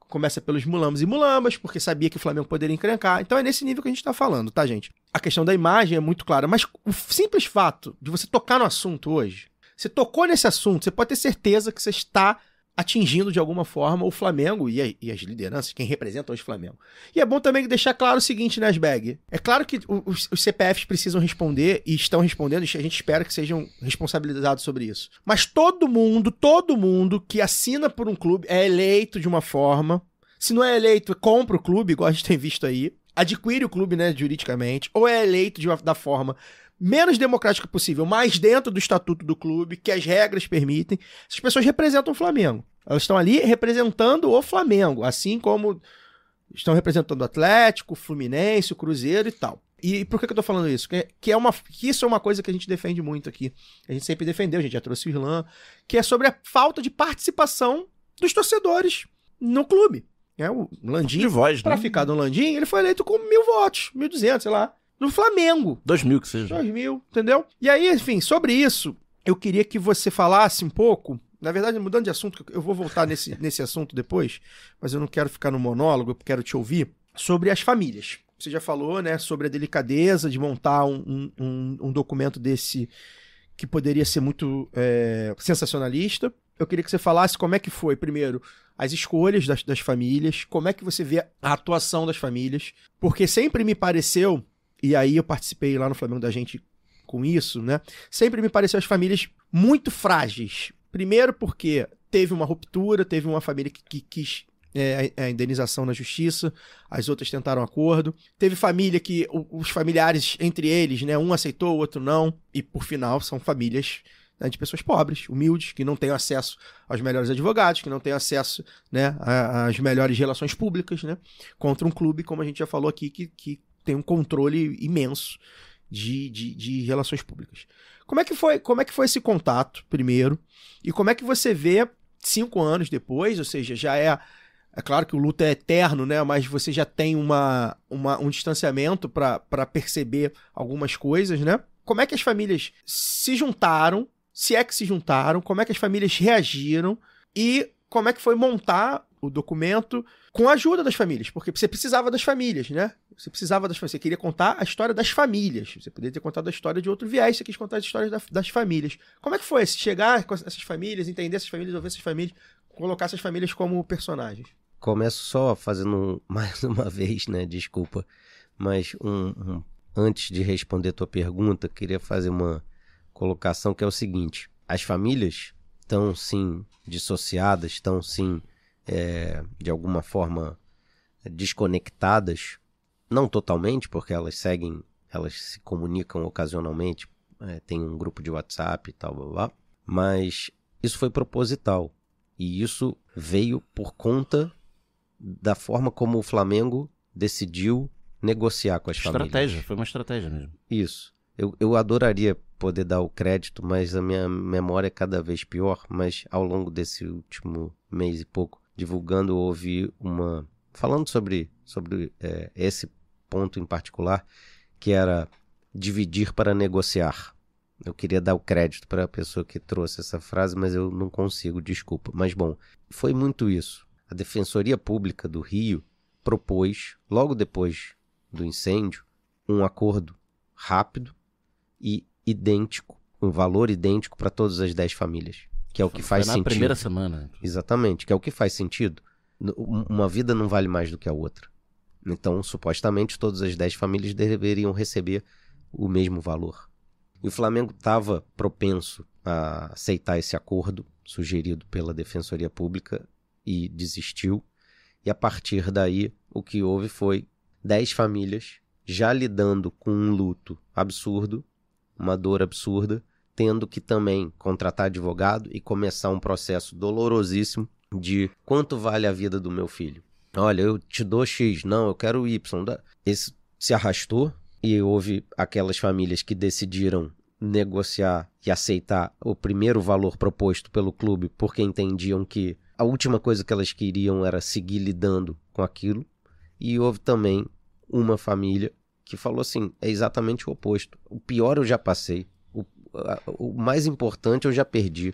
começa pelos mulambos e mulambas", porque sabia que o Flamengo poderia encrencar. Então é nesse nível que a gente tá falando, tá, gente? A questão da imagem é muito clara, mas o simples fato de você tocar no assunto hoje, você tocou nesse assunto, você pode ter certeza que você está atingindo de alguma forma o Flamengo e as lideranças, quem representa hoje o Flamengo. E é bom também deixar claro o seguinte, né, Asbeg? É claro que os CPFs precisam responder e estão respondendo, e a gente espera que sejam responsabilizados sobre isso. Mas todo mundo que assina por um clube é eleito de uma forma. Se não é eleito, compra o clube, igual a gente tem visto aí. Adquire o clube, né, juridicamente. Ou é eleito da forma menos democrática possível, mais dentro do estatuto do clube, que as regras permitem. Essas pessoas representam o Flamengo. Elas estão ali representando o Flamengo, assim como estão representando o Atlético, o Fluminense, o Cruzeiro e tal. E por que eu tô falando isso? Que isso é uma coisa que a gente defende muito aqui. A gente sempre defendeu, a gente já trouxe o Irlan, que é sobre a falta de participação dos torcedores no clube. O Landim, de voz, pra né? ficar no Landim, ele foi eleito com 1.000 votos, 1.200, sei lá. No Flamengo. 2.000 que seja. 2.000, entendeu? E aí, enfim, sobre isso, eu queria que você falasse um pouco. Na verdade, mudando de assunto, eu vou voltar nesse assunto depois, mas eu não quero ficar no monólogo, eu quero te ouvir, sobre as famílias. Você já falou, né, sobre a delicadeza de montar um documento desse que poderia ser muito sensacionalista. Eu queria que você falasse como é que foi, primeiro, as escolhas das famílias, como é que você vê a atuação das famílias, porque sempre me pareceu, e aí eu participei lá no Flamengo da gente com isso, né, sempre me pareceu as famílias muito frágeis. Primeiro porque teve uma ruptura, teve uma família que quis a indenização na justiça, as outras tentaram acordo. Teve família que os familiares, entre eles, né, um aceitou, o outro não, e por final são famílias, né, de pessoas pobres, humildes, que não têm acesso aos melhores advogados, que não têm acesso, né, às melhores relações públicas, né, contra um clube, como a gente já falou aqui, que tem um controle imenso de relações públicas. Como é que foi esse contato, primeiro? E como é que você vê 5 anos depois, ou seja, já é claro que o luto é eterno, né? Mas você já tem um distanciamento para perceber algumas coisas, né? Como é que as famílias se juntaram, se é que se juntaram, como é que as famílias reagiram e como é que foi montar o documento com a ajuda das famílias, porque você precisava das famílias, né? Você queria contar a história das famílias. Você poderia ter contado a história de outro viés, você quis contar a história das famílias. Como é que foi chegar com essas famílias, entender essas famílias, ouvir essas famílias, colocar essas famílias como personagens? Começo só fazendo mais uma vez, né? Desculpa, mas antes de responder a tua pergunta, queria fazer uma colocação que é o seguinte: as famílias estão sim dissociadas, estão sim de alguma forma desconectadas, não totalmente, porque elas se comunicam ocasionalmente, tem um grupo de WhatsApp e tal, blá, blá, mas isso foi proposital e isso veio por conta da forma como o Flamengo decidiu negociar com as famílias. Foi uma estratégia mesmo. Isso. Eu adoraria poder dar o crédito, mas a minha memória é cada vez pior. Mas ao longo desse último mês e pouco, divulgando, eu ouvi falando sobre esse ponto em particular, que era dividir para negociar. Eu queria dar o crédito para a pessoa que trouxe essa frase, mas eu não consigo, desculpa. Mas bom, foi muito isso. A Defensoria Pública do Rio propôs, logo depois do incêndio, um acordo rápido e idêntico, um valor idêntico para todas as 10 famílias, que é o que faz sentido. Na primeira semana. Exatamente, que é o que faz sentido. Uma vida não vale mais do que a outra. Então, supostamente, todas as 10 famílias deveriam receber o mesmo valor. E o Flamengo estava propenso a aceitar esse acordo sugerido pela Defensoria Pública e desistiu. E a partir daí, o que houve foi 10 famílias já lidando com um luto absurdo, uma dor absurda, tendo que também contratar advogado e começar um processo dolorosíssimo de quanto vale a vida do meu filho. Olha, eu te dou X, não, eu quero Y. Esse se arrastou e houve aquelas famílias que decidiram negociar e aceitar o primeiro valor proposto pelo clube porque entendiam que a última coisa que elas queriam era seguir lidando com aquilo. E houve também uma família que falou assim, é exatamente o oposto. O pior eu já passei, o mais importante eu já perdi.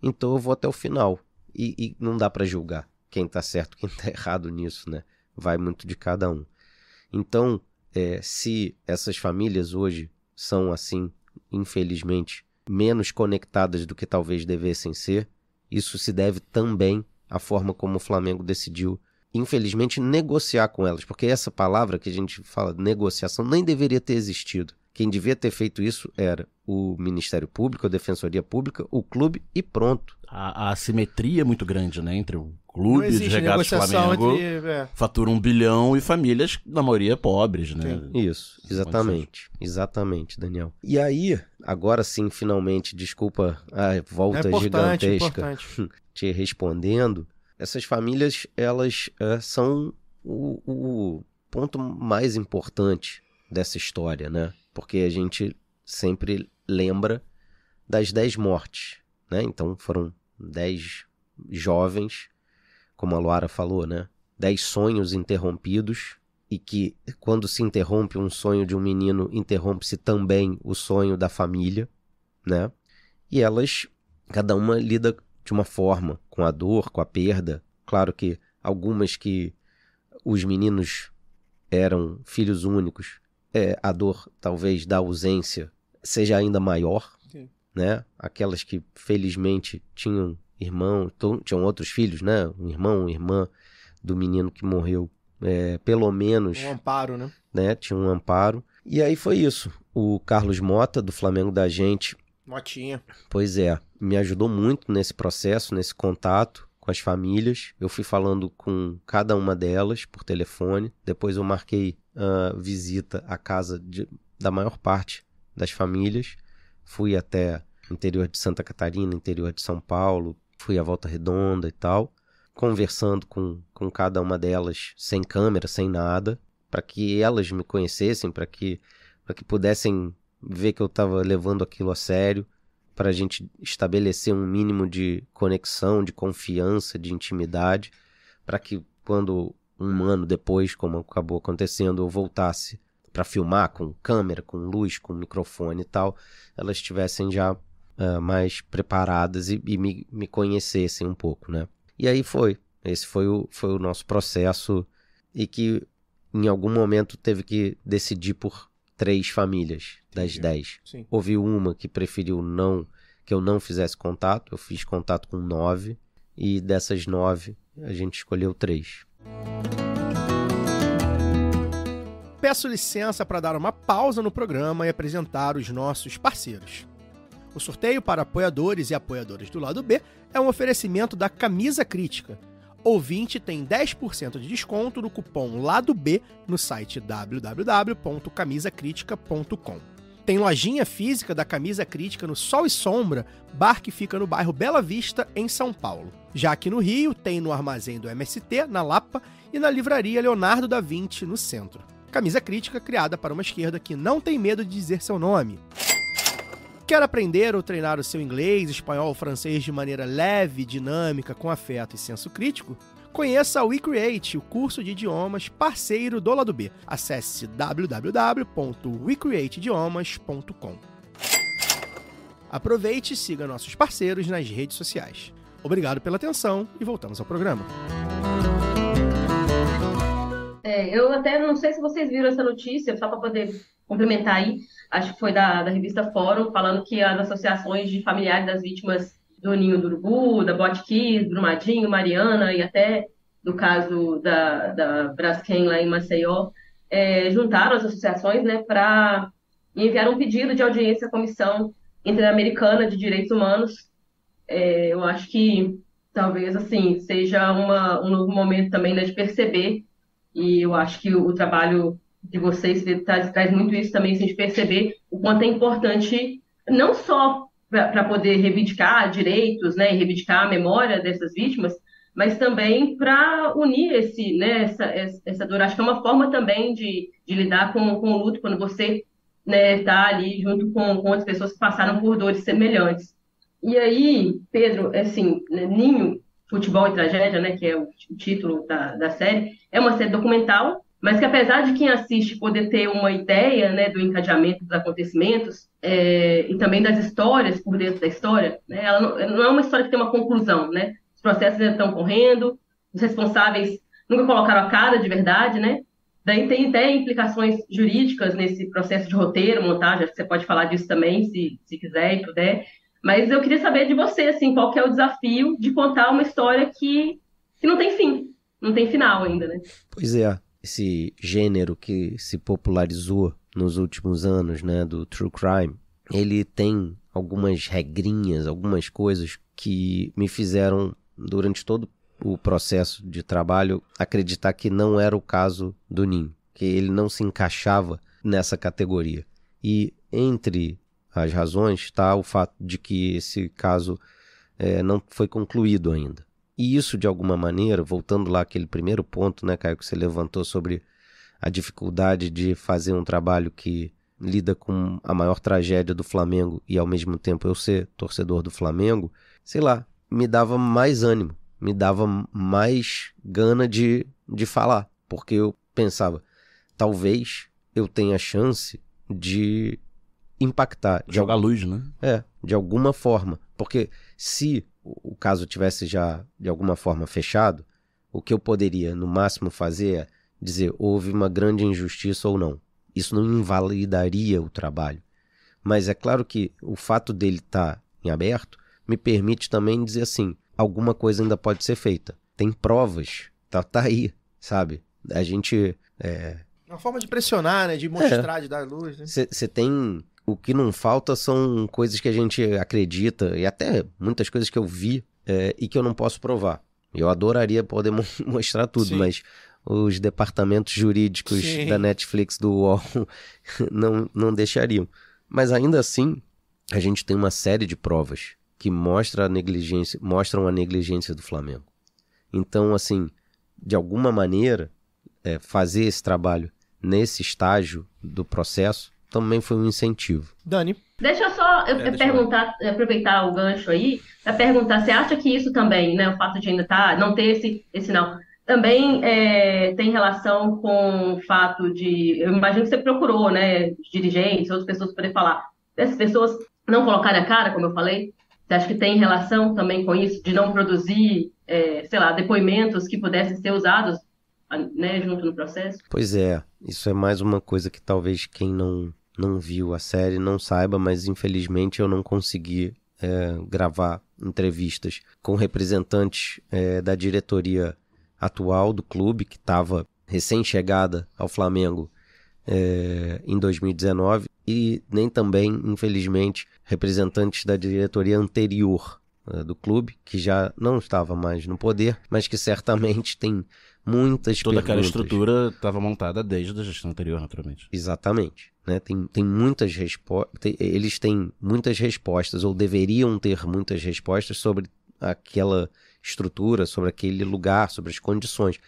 Então eu vou até o final. E não dá para julgar quem tá certo, quem tá errado nisso, né? Vai muito de cada um. Então, se essas famílias hoje são assim, infelizmente, menos conectadas do que talvez devessem ser, isso se deve também à forma como o Flamengo decidiu, infelizmente, negociar com elas, porque essa palavra que a gente fala, negociação, nem deveria ter existido. Quem devia ter feito isso era o Ministério Público, a Defensoria Pública, o clube e pronto. A assimetria é muito grande, né? Entre o Não clube de existe regatas negociação Flamengo, entre... fatura 1 bilhão e famílias, na maioria, pobres, né? Isso, exatamente, Daniel. E aí, agora sim, finalmente, desculpa a volta gigantesca, te respondendo, essas famílias, elas são o ponto mais importante dessa história, né? Porque a gente sempre lembra das 10 mortes, né? Então foram 10 jovens, como a Luara falou, né? 10 sonhos interrompidos, e que quando se interrompe um sonho de um menino, interrompe-se também o sonho da família, né? E elas, cada uma lida de uma forma, com a dor, com a perda. Claro que algumas que os meninos eram filhos únicos, a dor talvez da ausência seja ainda maior, né? Aquelas que felizmente tinham irmão, tinham outros filhos, né? Um irmão, uma irmã do menino que morreu, pelo menos... Um amparo, né? Tinha um amparo. E aí foi isso. O Carlos Mota, do Flamengo da Gente... Motinha. Pois me ajudou muito nesse processo, nesse contato com as famílias. Eu fui falando com cada uma delas por telefone. Depois eu marquei visita à casa da maior parte das famílias. Fui até o interior de Santa Catarina, interior de São Paulo. Fui à Volta Redonda e tal. Conversando com cada uma delas sem câmera, sem nada. Para que elas me conhecessem, para que pudessem ver que eu estava levando aquilo a sério, para a gente estabelecer um mínimo de conexão, de confiança, de intimidade, para que quando um ano depois, como acabou acontecendo, eu voltasse para filmar com câmera, com luz, com microfone e tal, elas estivessem já mais preparadas e me conhecessem um pouco, né? E aí esse foi o nosso processo, e que em algum momento teve que decidir por 3 famílias das 10. Sim. Houve uma que preferiu que eu não fizesse contato, eu fiz contato com 9, e dessas 9 a gente escolheu 3. Peço licença para dar uma pausa no programa e apresentar os nossos parceiros. O sorteio para apoiadores e apoiadoras do lado B é um oferecimento da Camisa Crítica. Ouvinte tem 10% de desconto no cupom Lado B no site www.camisacritica.com. Tem lojinha física da Camisa Crítica no Sol e Sombra, bar que fica no bairro Bela Vista, em São Paulo. Já aqui no Rio, tem no armazém do MST, na Lapa, e na livraria Leonardo da Vinci, no centro. Camisa Crítica criada para uma esquerda que não tem medo de dizer seu nome. Quer aprender ou treinar o seu inglês, espanhol ou francês de maneira leve, dinâmica, com afeto e senso crítico? Conheça o WeCreate, o curso de idiomas parceiro do Lado B. Acesse www.wecreateidiomas.com. Aproveite e siga nossos parceiros nas redes sociais. Obrigado pela atenção e voltamos ao programa. Eu até não sei se vocês viram essa notícia, só para poder complementar aí, acho que foi da revista Fórum, falando que as associações de familiares das vítimas do Ninho do Urubu, da Botkiss, Brumadinho, Mariana e até do caso da Braskem lá em Maceió, juntaram as associações, né, para enviar um pedido de audiência à Comissão Interamericana de Direitos Humanos. Eu acho que talvez assim seja um novo momento também, né, de perceber, e eu acho que o trabalho de vocês traz muito isso também, assim, de perceber o quanto é importante, não só para poder reivindicar direitos, né, e reivindicar a memória dessas vítimas, mas também para unir essa dor. Acho que é uma forma também de lidar com o luto, quando você, né, tá ali junto com outras pessoas que passaram por dores semelhantes. E aí, Pedro, assim, Ninho, Futebol e Tragédia, né, que é o título da série, é uma série documental, mas que apesar de quem assiste poder ter uma ideia, né, do encadeamento dos acontecimentos e também das histórias por dentro da história, né, ela não é uma história que tem uma conclusão, né? Os processos ainda estão correndo, os responsáveis nunca colocaram a cara de verdade, né? Daí tem até implicações jurídicas nesse processo de roteiro, montagem, acho que você pode falar disso também, se quiser e puder. Mas eu queria saber de você, assim, qual que é o desafio de contar uma história que não tem fim, não tem final ainda, né? Pois é, esse gênero que se popularizou nos últimos anos, né, do true crime, ele tem algumas regrinhas, algumas coisas que me fizeram, durante todo o processo de trabalho, acreditar que não era o caso do Ninho, que ele não se encaixava nessa categoria. E entre as razões está o fato de que esse caso não foi concluído ainda. E isso, de alguma maneira, voltando lá àquele primeiro ponto, né, Caio, que você levantou sobre a dificuldade de fazer um trabalho que lida com a maior tragédia do Flamengo e, ao mesmo tempo, eu ser torcedor do Flamengo, sei lá, me dava mais ânimo, me dava mais gana de falar, porque eu pensava, talvez eu tenha chance de impactar. Jogar luz, né? De alguma forma. Porque se o caso tivesse já de alguma forma fechado, o que eu poderia no máximo fazer é dizer houve uma grande injustiça ou não. Isso não invalidaria o trabalho. Mas é claro que o fato dele estar em aberto me permite também dizer assim, alguma coisa ainda pode ser feita. Tem provas, tá aí, sabe? A gente... Uma forma de pressionar, né? De mostrar, de dar luz, né? Você tem... O que não falta são coisas que a gente acredita, e até muitas coisas que eu vi e que eu não posso provar. Eu adoraria poder mostrar tudo, Sim. mas os departamentos jurídicos Sim. da Netflix, do UOL, não deixariam. Mas ainda assim, a gente tem uma série de provas que mostram a negligência do Flamengo. Então, assim, de alguma maneira, fazer esse trabalho nesse estágio do processo também foi um incentivo. Dani? Deixa eu só perguntar, aproveitar o gancho aí, para perguntar, você acha que isso também, né, o fato de ainda não ter esse não, também tem relação com o fato de, eu imagino que você procurou, né, dirigentes, outras pessoas poderem falar, dessas pessoas não colocarem a cara, como eu falei, você acha que tem relação também com isso, de não produzir, sei lá, depoimentos que pudessem ser usados, né, junto no processo? Pois é, isso é mais uma coisa que talvez quem não viu a série não saiba, mas infelizmente eu não consegui gravar entrevistas com representantes da diretoria atual do clube, que estava recém-chegada ao Flamengo em 2019, e nem também, infelizmente, representantes da diretoria anterior do clube, que já não estava mais no poder, mas que certamente tem muitas Toda perguntas. aquela estrutura estava montada desde a gestão anterior, naturalmente. Exatamente. Né? Tem muitas respostas. Eles têm muitas respostas, ou deveriam ter muitas respostas sobre aquela estrutura, sobre aquele lugar, sobre as condições.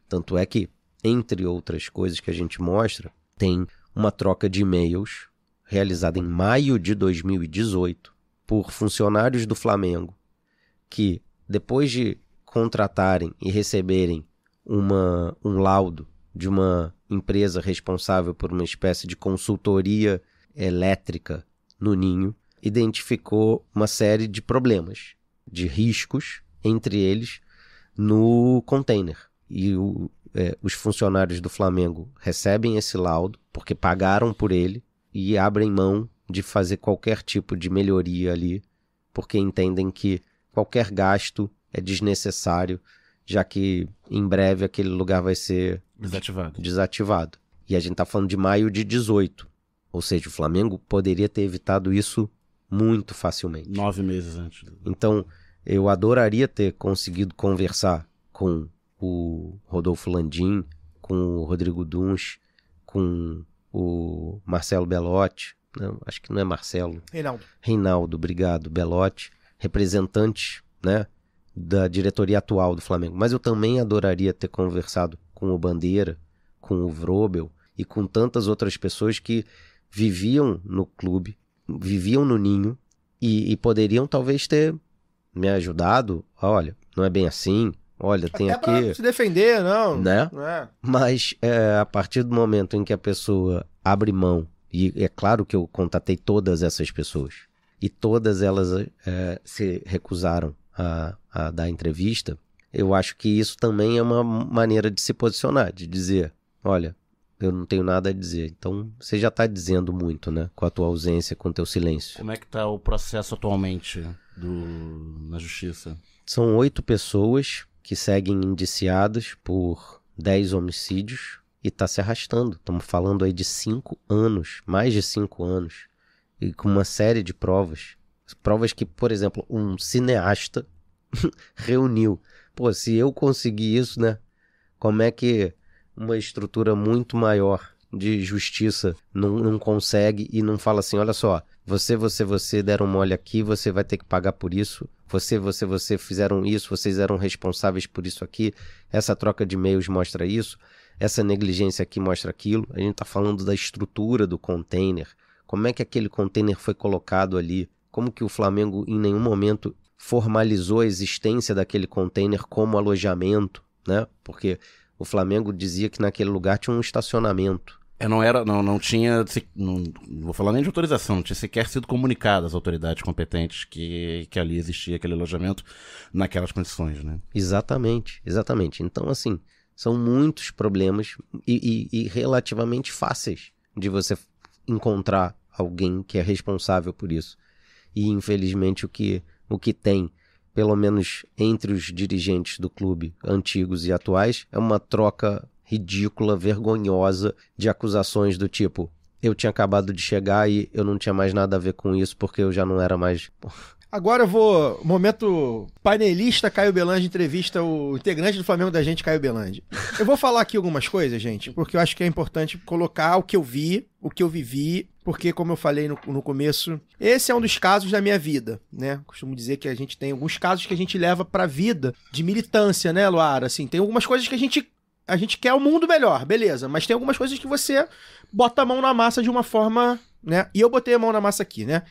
Tanto é que, entre outras coisas que a gente mostra, tem uma troca de e-mails realizada em maio de 2018 por funcionários do Flamengo que, depois de contratarem e receberem um laudo de uma empresa responsável por uma espécie de consultoria elétrica no Ninho, identificou uma série de problemas, de riscos, entre eles, no container. E os funcionários do Flamengo recebem esse laudo, porque pagaram por ele, e abrem mão de fazer qualquer tipo de melhoria ali, porque entendem que qualquer gasto é desnecessário, já que em breve aquele lugar vai ser desativado. E a gente está falando de maio de 18. Ou seja, o Flamengo poderia ter evitado isso muito facilmente. 9 meses antes. Então, eu adoraria ter conseguido conversar com o Rodolfo Landim, com o Rodrigo Duns, com o Marcelo Belotti. Não, acho que não é Marcelo. Reinaldo, obrigado, Belotti. Representantes, né, da diretoria atual do Flamengo. Mas eu também adoraria ter conversado com o Bandeira, com o Vrobel e com tantas outras pessoas que viviam no clube, viviam no Ninho e poderiam talvez ter me ajudado. Olha, não é bem assim. Olha, tem até aqui... pra se defender, não. Né? É. Mas a partir do momento em que a pessoa abre mão, e é claro que eu contatei todas essas pessoas, e todas elas se recusaram a dar entrevista, eu acho que isso também é uma maneira de se posicionar, de dizer, olha, eu não tenho nada a dizer. Então, você já está dizendo muito, né? Com a tua ausência, com o teu silêncio. Como é que tá o processo atualmente na justiça? São 8 pessoas que seguem indiciadas por 10 homicídios e está se arrastando. Estamos falando aí de 5 anos, mais de 5 anos, e com uma série de provas. Provas que, por exemplo, um cineasta reuniu. Pô, se eu conseguir isso, né? Como é que uma estrutura muito maior de justiça não consegue e não fala assim, olha só, você deram mole aqui, você vai ter que pagar por isso, você fizeram isso, vocês eram responsáveis por isso aqui, essa troca de e-mails mostra isso, essa negligência aqui mostra aquilo. A gente está falando da estrutura do container, como é que aquele container foi colocado ali, como que o Flamengo em nenhum momento formalizou a existência daquele container como alojamento, né? Porque o Flamengo dizia que naquele lugar tinha um estacionamento. Não tinha, não vou falar nem de autorização, não tinha sequer sido comunicado às autoridades competentes que ali existia aquele alojamento naquelas condições, né? Exatamente. Então, assim, são muitos problemas e relativamente fáceis de você encontrar alguém que é responsável por isso. E, infelizmente, o que tem, pelo menos entre os dirigentes do clube, antigos e atuais, é uma troca ridícula, vergonhosa, de acusações do tipo, eu tinha acabado de chegar e eu não tinha mais nada a ver com isso porque eu já não era mais... Agora eu vou... Momento painelista Caio Belandi entrevista o integrante do Flamengo da gente, Caio Belandi. Eu vou falar aqui algumas coisas, gente, porque eu acho que é importante colocar o que eu vi, o que eu vivi, porque, como eu falei no começo, esse é um dos casos da minha vida, né? Costumo dizer que a gente tem alguns casos que a gente leva pra vida de militância, né, Luara? Assim, tem algumas coisas que a gente quer o mundo melhor, beleza, mas tem algumas coisas que você bota a mão na massa de uma forma, né? E eu botei a mão na massa aqui, né?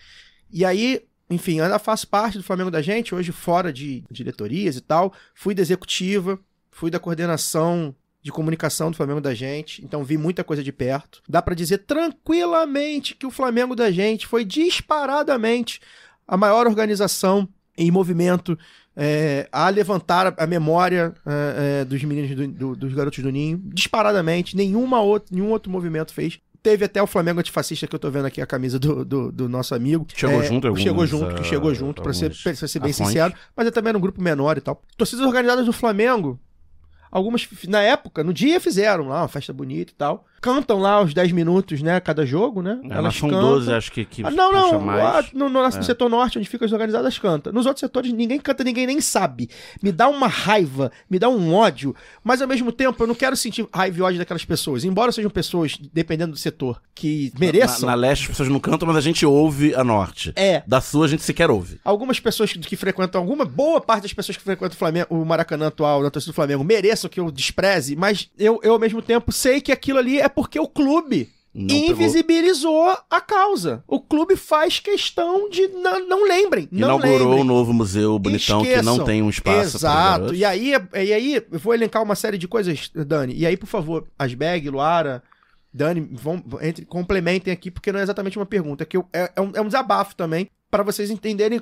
E aí, enfim, ainda faço parte do Flamengo da gente, hoje fora de diretorias e tal, fui da executiva, fui da coordenação de comunicação do Flamengo da gente, então vi muita coisa de perto. Dá pra dizer tranquilamente que o Flamengo da gente foi disparadamente a maior organização em movimento a levantar a memória dos meninos dos garotos do Ninho, disparadamente, nenhum outro movimento fez. Teve até o Flamengo antifascista, que eu tô vendo aqui a camisa do nosso amigo. Chegou junto, pra ser bem sincero, mas é também um grupo menor e tal. Torcidas organizadas do Flamengo, algumas, na época, no dia fizeram lá uma festa bonita e tal. Cantam lá os 10 minutos, né, cada jogo, né? Elas são 12, acho que não, mais. No setor norte, onde ficam as organizadas, canta. Nos outros setores, ninguém canta, ninguém nem sabe. Me dá uma raiva, me dá um ódio, mas ao mesmo tempo eu não quero sentir raiva e ódio daquelas pessoas. Embora sejam pessoas, dependendo do setor, que mereçam. Na leste as pessoas não cantam, mas a gente ouve a norte. Da sul a gente sequer ouve. Algumas pessoas que frequentam, alguma boa parte das pessoas que frequentam o Flamengo, o Maracanã atual, da torcida do Flamengo, mereçam que eu despreze, mas eu ao mesmo tempo sei que aquilo ali é porque o clube invisibilizou a causa. O clube faz questão de não lembrem. Inaugurou um novo museu bonitão. Esqueçam. Que não tem um espaço. Exato. E aí eu vou elencar uma série de coisas, Dani. E aí, por favor, Asbeg, Luara, Dani, complementem aqui, porque não é exatamente uma pergunta, que é um desabafo também, para vocês entenderem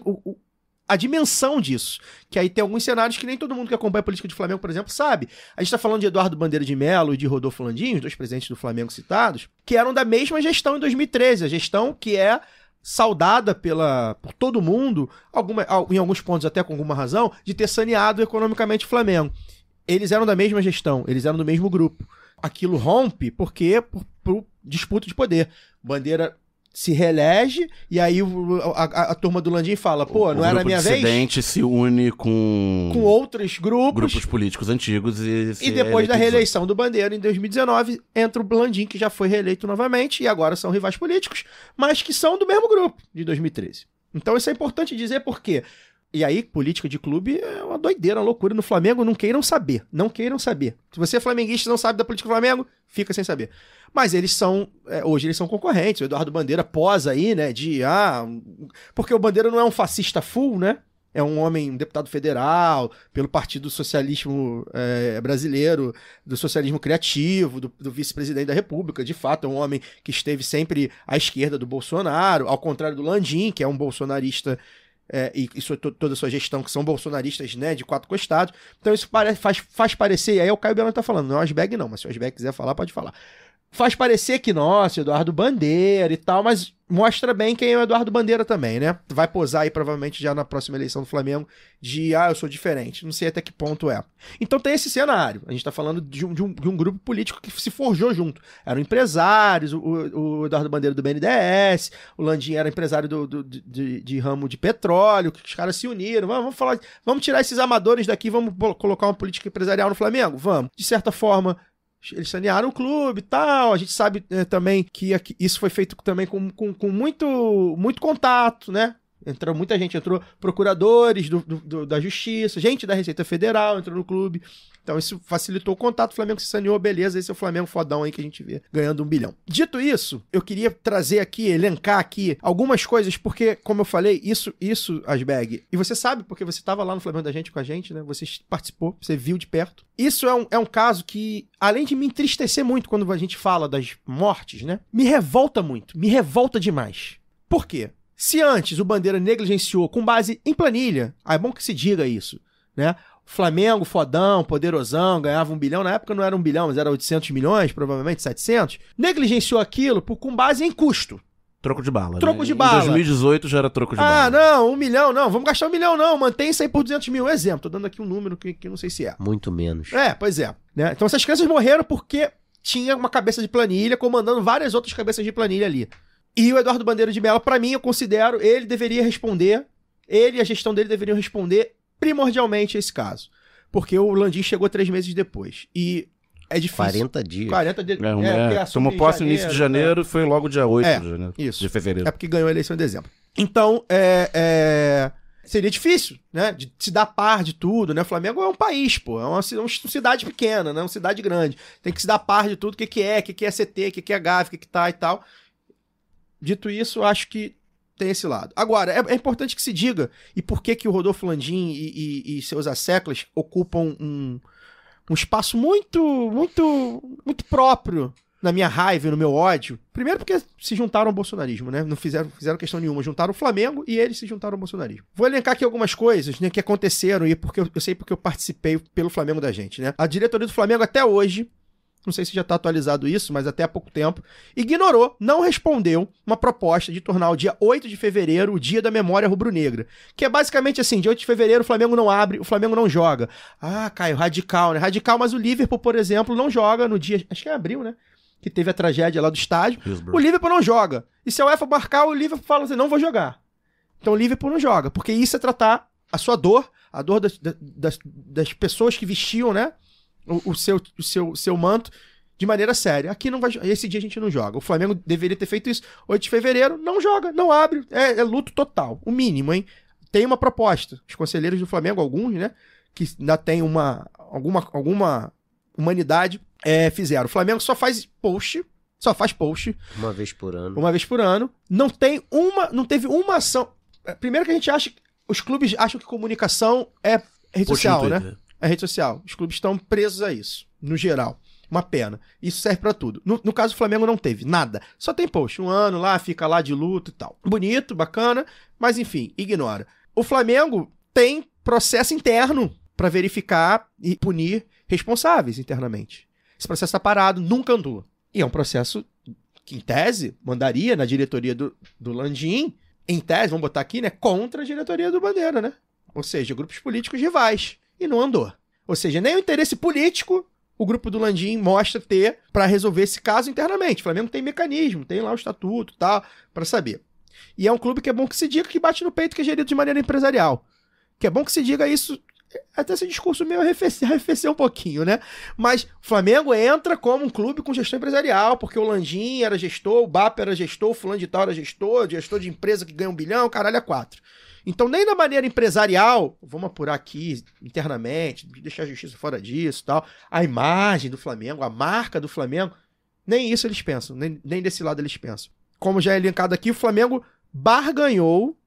a dimensão disso. Que aí tem alguns cenários que nem todo mundo que acompanha a política de Flamengo, por exemplo, sabe. A gente tá falando de Eduardo Bandeira de Mello e de Rodolfo Landim, os dois presidentes do Flamengo citados, que eram da mesma gestão em 2013, a gestão que é saudada por todo mundo, em alguns pontos até com alguma razão, de ter saneado economicamente o Flamengo. Eles eram da mesma gestão, eles eram do mesmo grupo. Aquilo rompe porque por disputa de poder. Bandeira se reelege, e aí a turma do Landim fala, pô, não era a minha vez? O presidente se une com outros grupos políticos antigos e depois da reeleição do Bandeira em 2019, entra o Landim, que já foi reeleito novamente, e agora são rivais políticos, mas que são do mesmo grupo de 2013. Então isso é importante dizer porque... E aí, política de clube é uma doideira, uma loucura. No Flamengo, não queiram saber. Não queiram saber. Se você é flamenguista e não sabe da política do Flamengo, fica sem saber. Mas eles são... hoje eles são concorrentes. O Eduardo Bandeira posa aí, né? Porque o Bandeira não é um fascista full, né? É um homem, um deputado federal, pelo Partido Socialismo Brasileiro, do socialismo criativo, do vice-presidente da República. De fato, é um homem que esteve sempre à esquerda do Bolsonaro, ao contrário do Landim, que é um bolsonarista... e toda a sua gestão, que são bolsonaristas, né, de 4 costados. Então isso faz parecer, e aí o Caio Belandi tá falando, não é o Asbeg não, mas se o Asbeg quiser falar, pode falar. faz parecer que, nossa, Eduardo Bandeira e tal, mas mostra bem quem é o Eduardo Bandeira também, né? Vai posar aí provavelmente já na próxima eleição do Flamengo de, eu sou diferente. Não sei até que ponto é. Então tem esse cenário. A gente tá falando de um grupo político que se forjou junto. Eram empresários, o Eduardo Bandeira do BNDES, o Landim era empresário de ramo de petróleo, que os caras se uniram. Vamos tirar esses amadores daqui, vamos colocar uma política empresarial no Flamengo? Vamos. De certa forma, eles sanearam o clube e tal. A gente sabe também que isso foi feito também com muito contato, né? Muita gente entrou, procuradores da Justiça, gente da Receita Federal entrou no clube. Então isso facilitou o contato, o Flamengo se saneou, beleza, esse é o Flamengo fodão aí que a gente vê ganhando 1 bilhão. Dito isso, eu queria trazer aqui, elencar aqui algumas coisas, porque, como eu falei, isso, Asberg, e você sabe, porque você estava lá no Flamengo da gente com a gente, né? Você participou, você viu de perto. Isso é um caso que, além de me entristecer muito quando a gente fala das mortes, né? Me revolta muito, me revolta demais. Por quê? Se antes o Bandeira negligenciou com base em planilha, é bom que se diga isso, né? Flamengo, fodão, poderosão, ganhava 1 bilhão. Na época não era 1 bilhão, mas era 800 milhões, provavelmente 700. Negligenciou aquilo com base em custo. Troco de bala. Troco né? de bala. Em 2018 já era troco de bala. Não, 1 milhão não. Vamos gastar 1 milhão não. Mantém isso aí por 200 mil. Exemplo, tô dando aqui um número que não sei se é. Muito menos. Pois é. Né? Então essas crianças morreram porque tinha uma cabeça de planilha comandando várias outras cabeças de planilha ali. E o Eduardo Bandeira de Mello, pra mim, eu considero, ele deveria responder, ele e a gestão dele deveriam responder primordialmente a esse caso. Porque o Landim chegou 3 meses depois. E é difícil. 40 dias. 40 dias. Tomou posse no início de janeiro e foi logo dia 8 de janeiro. Isso. De fevereiro. É porque ganhou a eleição em dezembro. Então, seria difícil, né? De se dar par de tudo, né? O Flamengo é um país, pô. É uma cidade pequena, né? Uma cidade grande. Tem que se dar par de tudo. O que é CT, o que é GAF, o que tá e tal. Dito isso, acho que tem esse lado. Agora, é importante que se diga e por que o Rodolfo Landim e seus asseclas ocupam um espaço muito próprio na minha raiva e no meu ódio. Primeiro porque se juntaram ao bolsonarismo, né? Não fizeram questão nenhuma. Juntaram o Flamengo e eles se juntaram ao bolsonarismo. Vou elencar aqui algumas coisas, né, que aconteceram e porque eu sei porque eu participei pelo Flamengo da gente, né? A diretoria do Flamengo até hoje, não sei se já está atualizado isso, mas até há pouco tempo, ignorou, não respondeu uma proposta de tornar o dia 8 de fevereiro o dia da memória rubro-negra. Que é basicamente assim, dia 8 de fevereiro o Flamengo não abre, o Flamengo não joga. Caio, radical, né? Radical, mas o Liverpool, por exemplo, não joga no dia, acho que é abril, né? Que teve a tragédia lá do estádio. O Liverpool não joga. E se a UEFA marcar, o Liverpool fala assim, não vou jogar. Então o Liverpool não joga, porque isso é tratar a sua dor, a dor das pessoas que vestiam, né? O seu manto de maneira séria. Aqui não vai. Esse dia a gente não joga. O Flamengo deveria ter feito isso. 8 de fevereiro, não joga, não abre. É luto total. O mínimo, hein? Tem uma proposta. Os conselheiros do Flamengo, alguns, né? Que ainda tem alguma humanidade, fizeram. O Flamengo só faz post. Uma vez por ano. Não teve uma ação. Primeiro que a gente acha. Os clubes acham que comunicação é rede social, né? É rede social. Os clubes estão presos a isso, no geral. Uma pena. Isso serve pra tudo. No caso do Flamengo não teve nada. Só tem post. 1 ano lá, fica lá de luto e tal. Bonito, bacana, mas enfim, ignora. O Flamengo tem processo interno pra verificar e punir responsáveis internamente. Esse processo tá parado, nunca andou. E é um processo que, em tese, mandaria na diretoria do Landim, em tese, vamos botar aqui, né, contra a diretoria do Bandeira, né? Ou seja, grupos políticos rivais. E não andou. Ou seja, nem o interesse político o grupo do Landim mostra ter para resolver esse caso internamente. O Flamengo tem mecanismo, tem lá o estatuto e tal, para saber. E é um clube que é bom que se diga que bate no peito, que é gerido de maneira empresarial. Que é bom que se diga isso, até esse discurso meio arrefeceu um pouquinho, né? Mas o Flamengo entra como um clube com gestão empresarial, porque o Landim era gestor, o BAP era gestor, o fulano de tal era gestor de empresa que ganha 1 bilhão, caralho, é 4. Então, nem da maneira empresarial, vamos apurar aqui internamente, deixar a justiça fora disso e tal, a imagem do Flamengo, a marca do Flamengo, nem isso eles pensam, nem desse lado eles pensam. Como já é elencado aqui, o Flamengo barganhou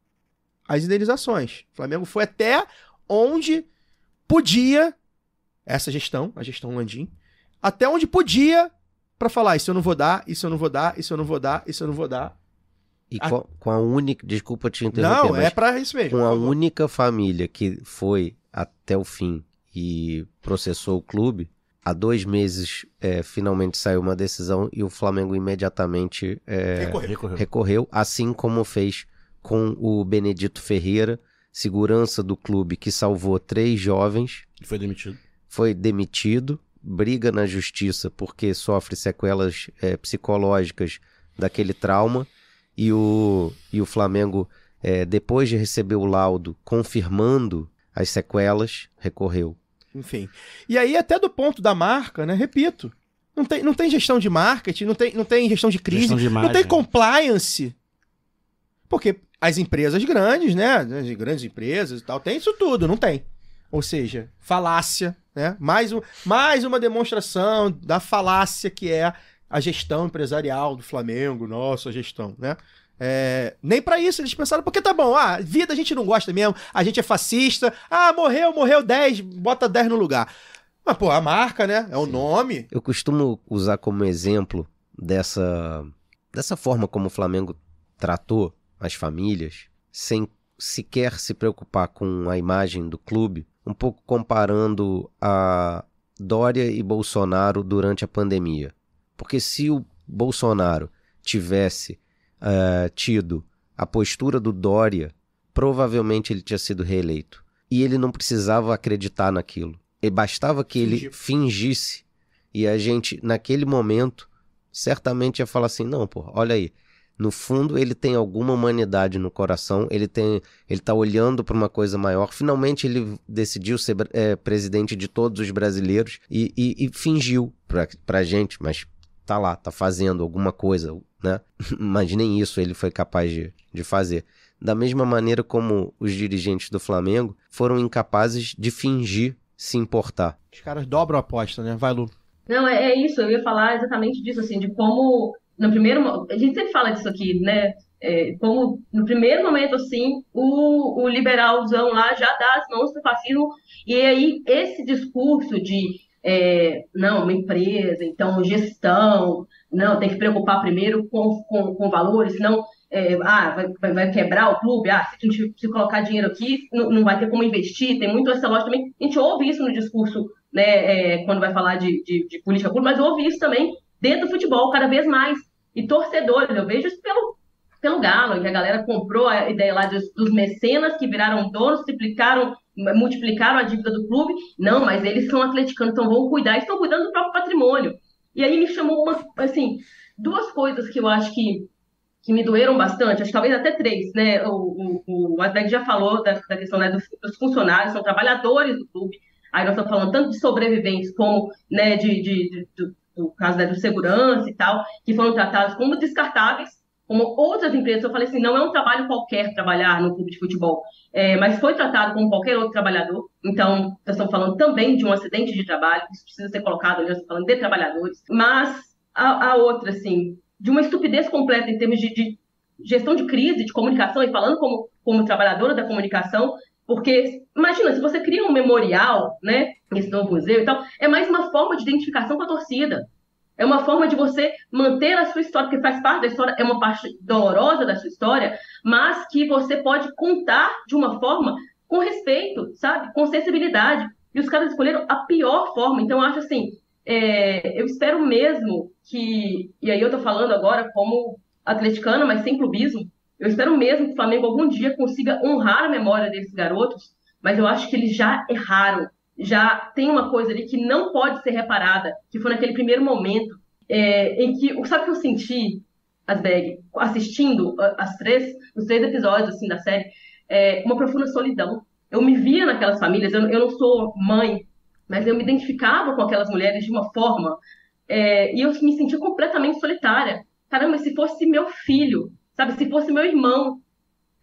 as indenizações. O Flamengo foi até onde podia, essa gestão, a gestão Landim, até onde podia para falar, isso eu não vou dar, isso eu não vou dar, isso eu não vou dar, isso eu não vou dar. E com a única... Desculpa te interromper, não, é pra isso mesmo. Com a única família que foi até o fim e processou o clube, há 2 meses finalmente saiu uma decisão e o Flamengo imediatamente recorreu, assim como fez com o Benedito Ferreira, segurança do clube que salvou 3 jovens. E foi demitido. Foi demitido, briga na justiça porque sofre sequelas psicológicas daquele trauma, e o Flamengo, depois de receber o laudo confirmando as sequelas, recorreu. Enfim. E aí, até do ponto da marca, né? Repito, não tem gestão de marketing, não tem gestão de crise, não tem compliance. Porque as empresas grandes, né? As grandes empresas e tal, tem isso tudo, não tem. Ou seja, falácia, né? Mais uma demonstração da falácia que é a gestão empresarial do Flamengo, nossa gestão, né? Nem pra isso eles pensaram, porque tá bom, vida a gente não gosta mesmo, a gente é fascista, morreu 10, bota 10 no lugar. Mas, pô, a marca, né? É o nome. Eu costumo usar como exemplo dessa forma como o Flamengo tratou as famílias, sem sequer se preocupar com a imagem do clube, um pouco comparando a Dória e Bolsonaro durante a pandemia. Porque se o Bolsonaro tivesse tido a postura do Dória, provavelmente ele tinha sido reeleito. E ele não precisava acreditar naquilo. E bastava que ele fingisse. E a gente, naquele momento, certamente ia falar assim, não, pô, olha aí. No fundo, ele tem alguma humanidade no coração, ele tá olhando para uma coisa maior. Finalmente, ele decidiu ser presidente de todos os brasileiros e fingiu pra gente, mas tá lá, tá fazendo alguma coisa, né? Mas nem isso ele foi capaz de fazer. Da mesma maneira como os dirigentes do Flamengo foram incapazes de fingir se importar. Os caras dobram a aposta, né? Vai, Lu. Não, é isso, eu ia falar exatamente disso, assim, de como, no primeiro, a gente sempre fala disso aqui, né, como no primeiro momento, assim, o liberalzão lá já dá as mãos pro fascismo, e aí esse discurso de, não, uma empresa, então gestão, não, tem que preocupar primeiro com valores, senão, vai quebrar o clube, se a gente se colocar dinheiro aqui, não vai ter como investir, tem muito essa lógica também, a gente ouve isso no discurso, né, quando vai falar de política pública, mas ouve isso também dentro do futebol, cada vez mais, e torcedores, eu vejo isso pelo Galo, que a galera comprou a ideia lá dos mecenas que viraram donos, multiplicaram a dívida do clube, não, mas eles são atleticanos, então vão cuidar, estão cuidando do próprio patrimônio, e aí me chamou duas coisas que eu acho que me doeram bastante, acho que talvez até 3, né, o Adeg já falou da questão, né, dos funcionários, são trabalhadores do clube, aí nós estamos falando tanto de sobreviventes como, né, do caso, né, do segurança e tal, que foram tratados como descartáveis, como outras empresas. Eu falei assim, não é um trabalho qualquer trabalhar no clube de futebol, mas foi tratado como qualquer outro trabalhador. Então, nós estamos falando também de um acidente de trabalho, isso precisa ser colocado ali, nós estamos falando de trabalhadores. Mas a outra, assim, de uma estupidez completa em termos de gestão de crise, de comunicação, e falando como trabalhadora da comunicação, porque, imagina, se você cria um memorial, né, esse novo museu e tal, é mais uma forma de identificação com a torcida. É uma forma de você manter a sua história, porque faz parte da história, é uma parte dolorosa da sua história, mas que você pode contar de uma forma com respeito, sabe? Com sensibilidade. E os caras escolheram a pior forma. Então, eu acho assim, eu espero mesmo que, e aí eu tô falando agora como atleticana, mas sem clubismo, eu espero mesmo que o Flamengo algum dia consiga honrar a memória desses garotos, mas eu acho que eles já erraram. Já tem uma coisa ali que não pode ser reparada, que foi naquele primeiro momento em que, sabe o que eu senti, Asbeg, assistindo os 3 episódios assim, da série, uma profunda solidão. Eu me via naquelas famílias, eu não sou mãe, mas eu me identificava com aquelas mulheres de uma forma, e eu me sentia completamente solitária. Caramba, se fosse meu filho, sabe, se fosse meu irmão,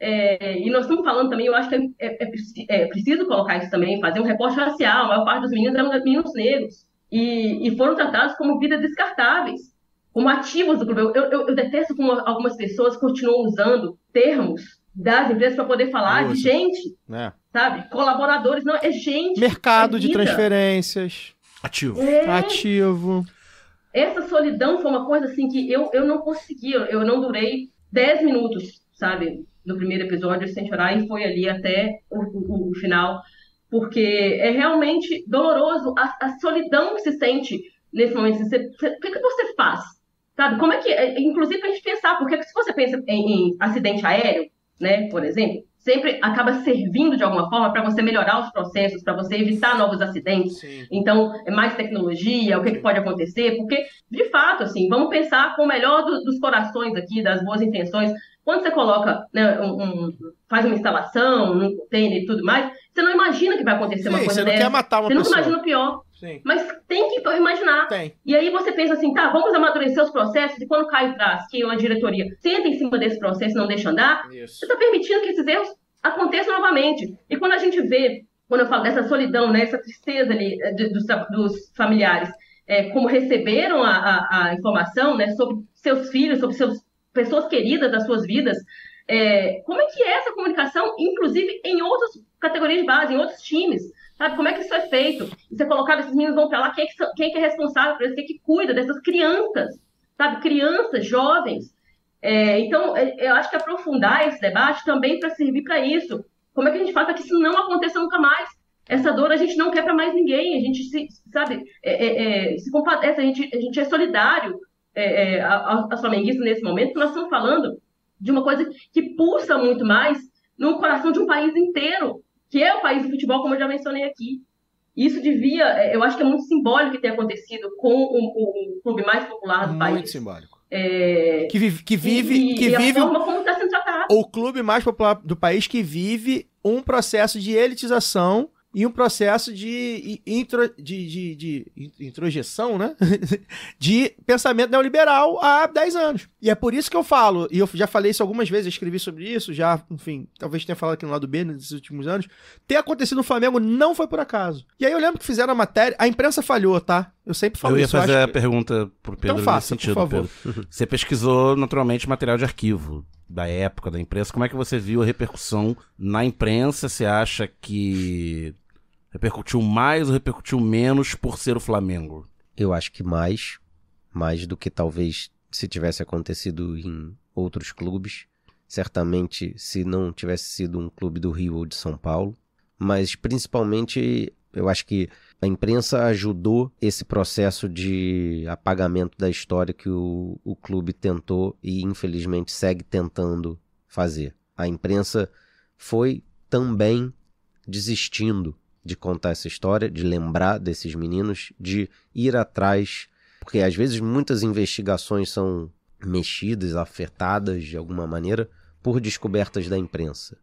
e nós estamos falando também, eu acho que é preciso colocar isso também, fazer um recorte racial. A maior parte dos meninos eram meninos negros e foram tratados como vidas descartáveis, como ativos do clube. Eu detesto como algumas pessoas continuam usando termos das empresas para poder falar de gente, sabe? Colaboradores, não, é gente. Mercado de transferências. Ativo. Ativo. Essa solidão foi uma coisa assim que eu não consegui, eu não durei 10 minutos, sabe? No primeiro episódio, sem chorar, e foi ali até o final. porque é realmente doloroso a solidão que se sente nesse momento. O que você faz? Sabe? Como é que, inclusive, a gente pensar, porque se você pensa em acidente aéreo, né, por exemplo, sempre acaba servindo de alguma forma para você melhorar os processos, para você evitar novos acidentes. Sim. Então, é mais tecnologia, o que pode acontecer, porque, de fato, assim, vamos pensar com o melhor dos corações aqui, das boas intenções. Quando você coloca, né, faz uma instalação, num container e tudo mais, você não imagina que vai acontecer uma coisa você não dessa. quer matar uma Você nunca pessoa. imagina o pior. Sim. Mas tem que imaginar. Tem. E aí você pensa assim, tá, vamos amadurecer os processos, e quando cai atrás, que uma diretoria senta em cima desse processo e não deixa andar, Isso. você está permitindo que esses erros aconteçam novamente. E quando a gente vê, quando eu falo dessa solidão, né, essa tristeza ali dos familiares, como receberam a informação, né, sobre seus filhos, sobre pessoas queridas das suas vidas, como é que é essa comunicação, inclusive em outras categorias de base, em outros times? Sabe, como é que isso é feito? E você colocava, esses meninos vão para lá, quem é que é responsável por isso? Quem é que cuida dessas crianças? Sabe, crianças, jovens. Então, eu acho que aprofundar esse debate também para servir para isso. Como é que a gente faz para que isso não aconteça nunca mais? Essa dor a gente não quer para mais ninguém. A gente se compadece, a gente é solidário aos flamenguistas nesse momento, porque nós estamos falando de uma coisa que pulsa muito mais no coração de um país inteiro, que é o país do futebol, como eu já mencionei aqui. Isso eu acho que é muito simbólico que tenha acontecido com o clube mais popular do país. Muito simbólico. Que vive a forma como está sendo tratado. O clube mais popular do país que vive um processo de elitização e um processo de introjeção, né? de pensamento neoliberal há 10 anos. E é por isso que eu falo, e eu já falei isso algumas vezes, escrevi sobre isso, já, enfim, talvez tenha falado aqui no lado B nesses últimos anos, ter acontecido no Flamengo não foi por acaso. E aí eu lembro que fizeram a matéria, a imprensa falhou, tá? Eu sempre falo isso. Eu ia fazer a pergunta pro Pedro então nesse sentido, por favor. Pedro. Você pesquisou, naturalmente, material de arquivo da época, da imprensa. Como é que você viu a repercussão na imprensa? Você acha que repercutiu mais ou repercutiu menos por ser o Flamengo? Eu acho que mais do que talvez se tivesse acontecido em outros clubes. Certamente se não tivesse sido um clube do Rio ou de São Paulo. Mas principalmente eu acho que a imprensa ajudou esse processo de apagamento da história que o clube tentou e infelizmente segue tentando fazer. A imprensa foi também desistindo de contar essa história, de lembrar desses meninos, de ir atrás, porque às vezes muitas investigações são mexidas, afetadas de alguma maneira por descobertas da imprensa.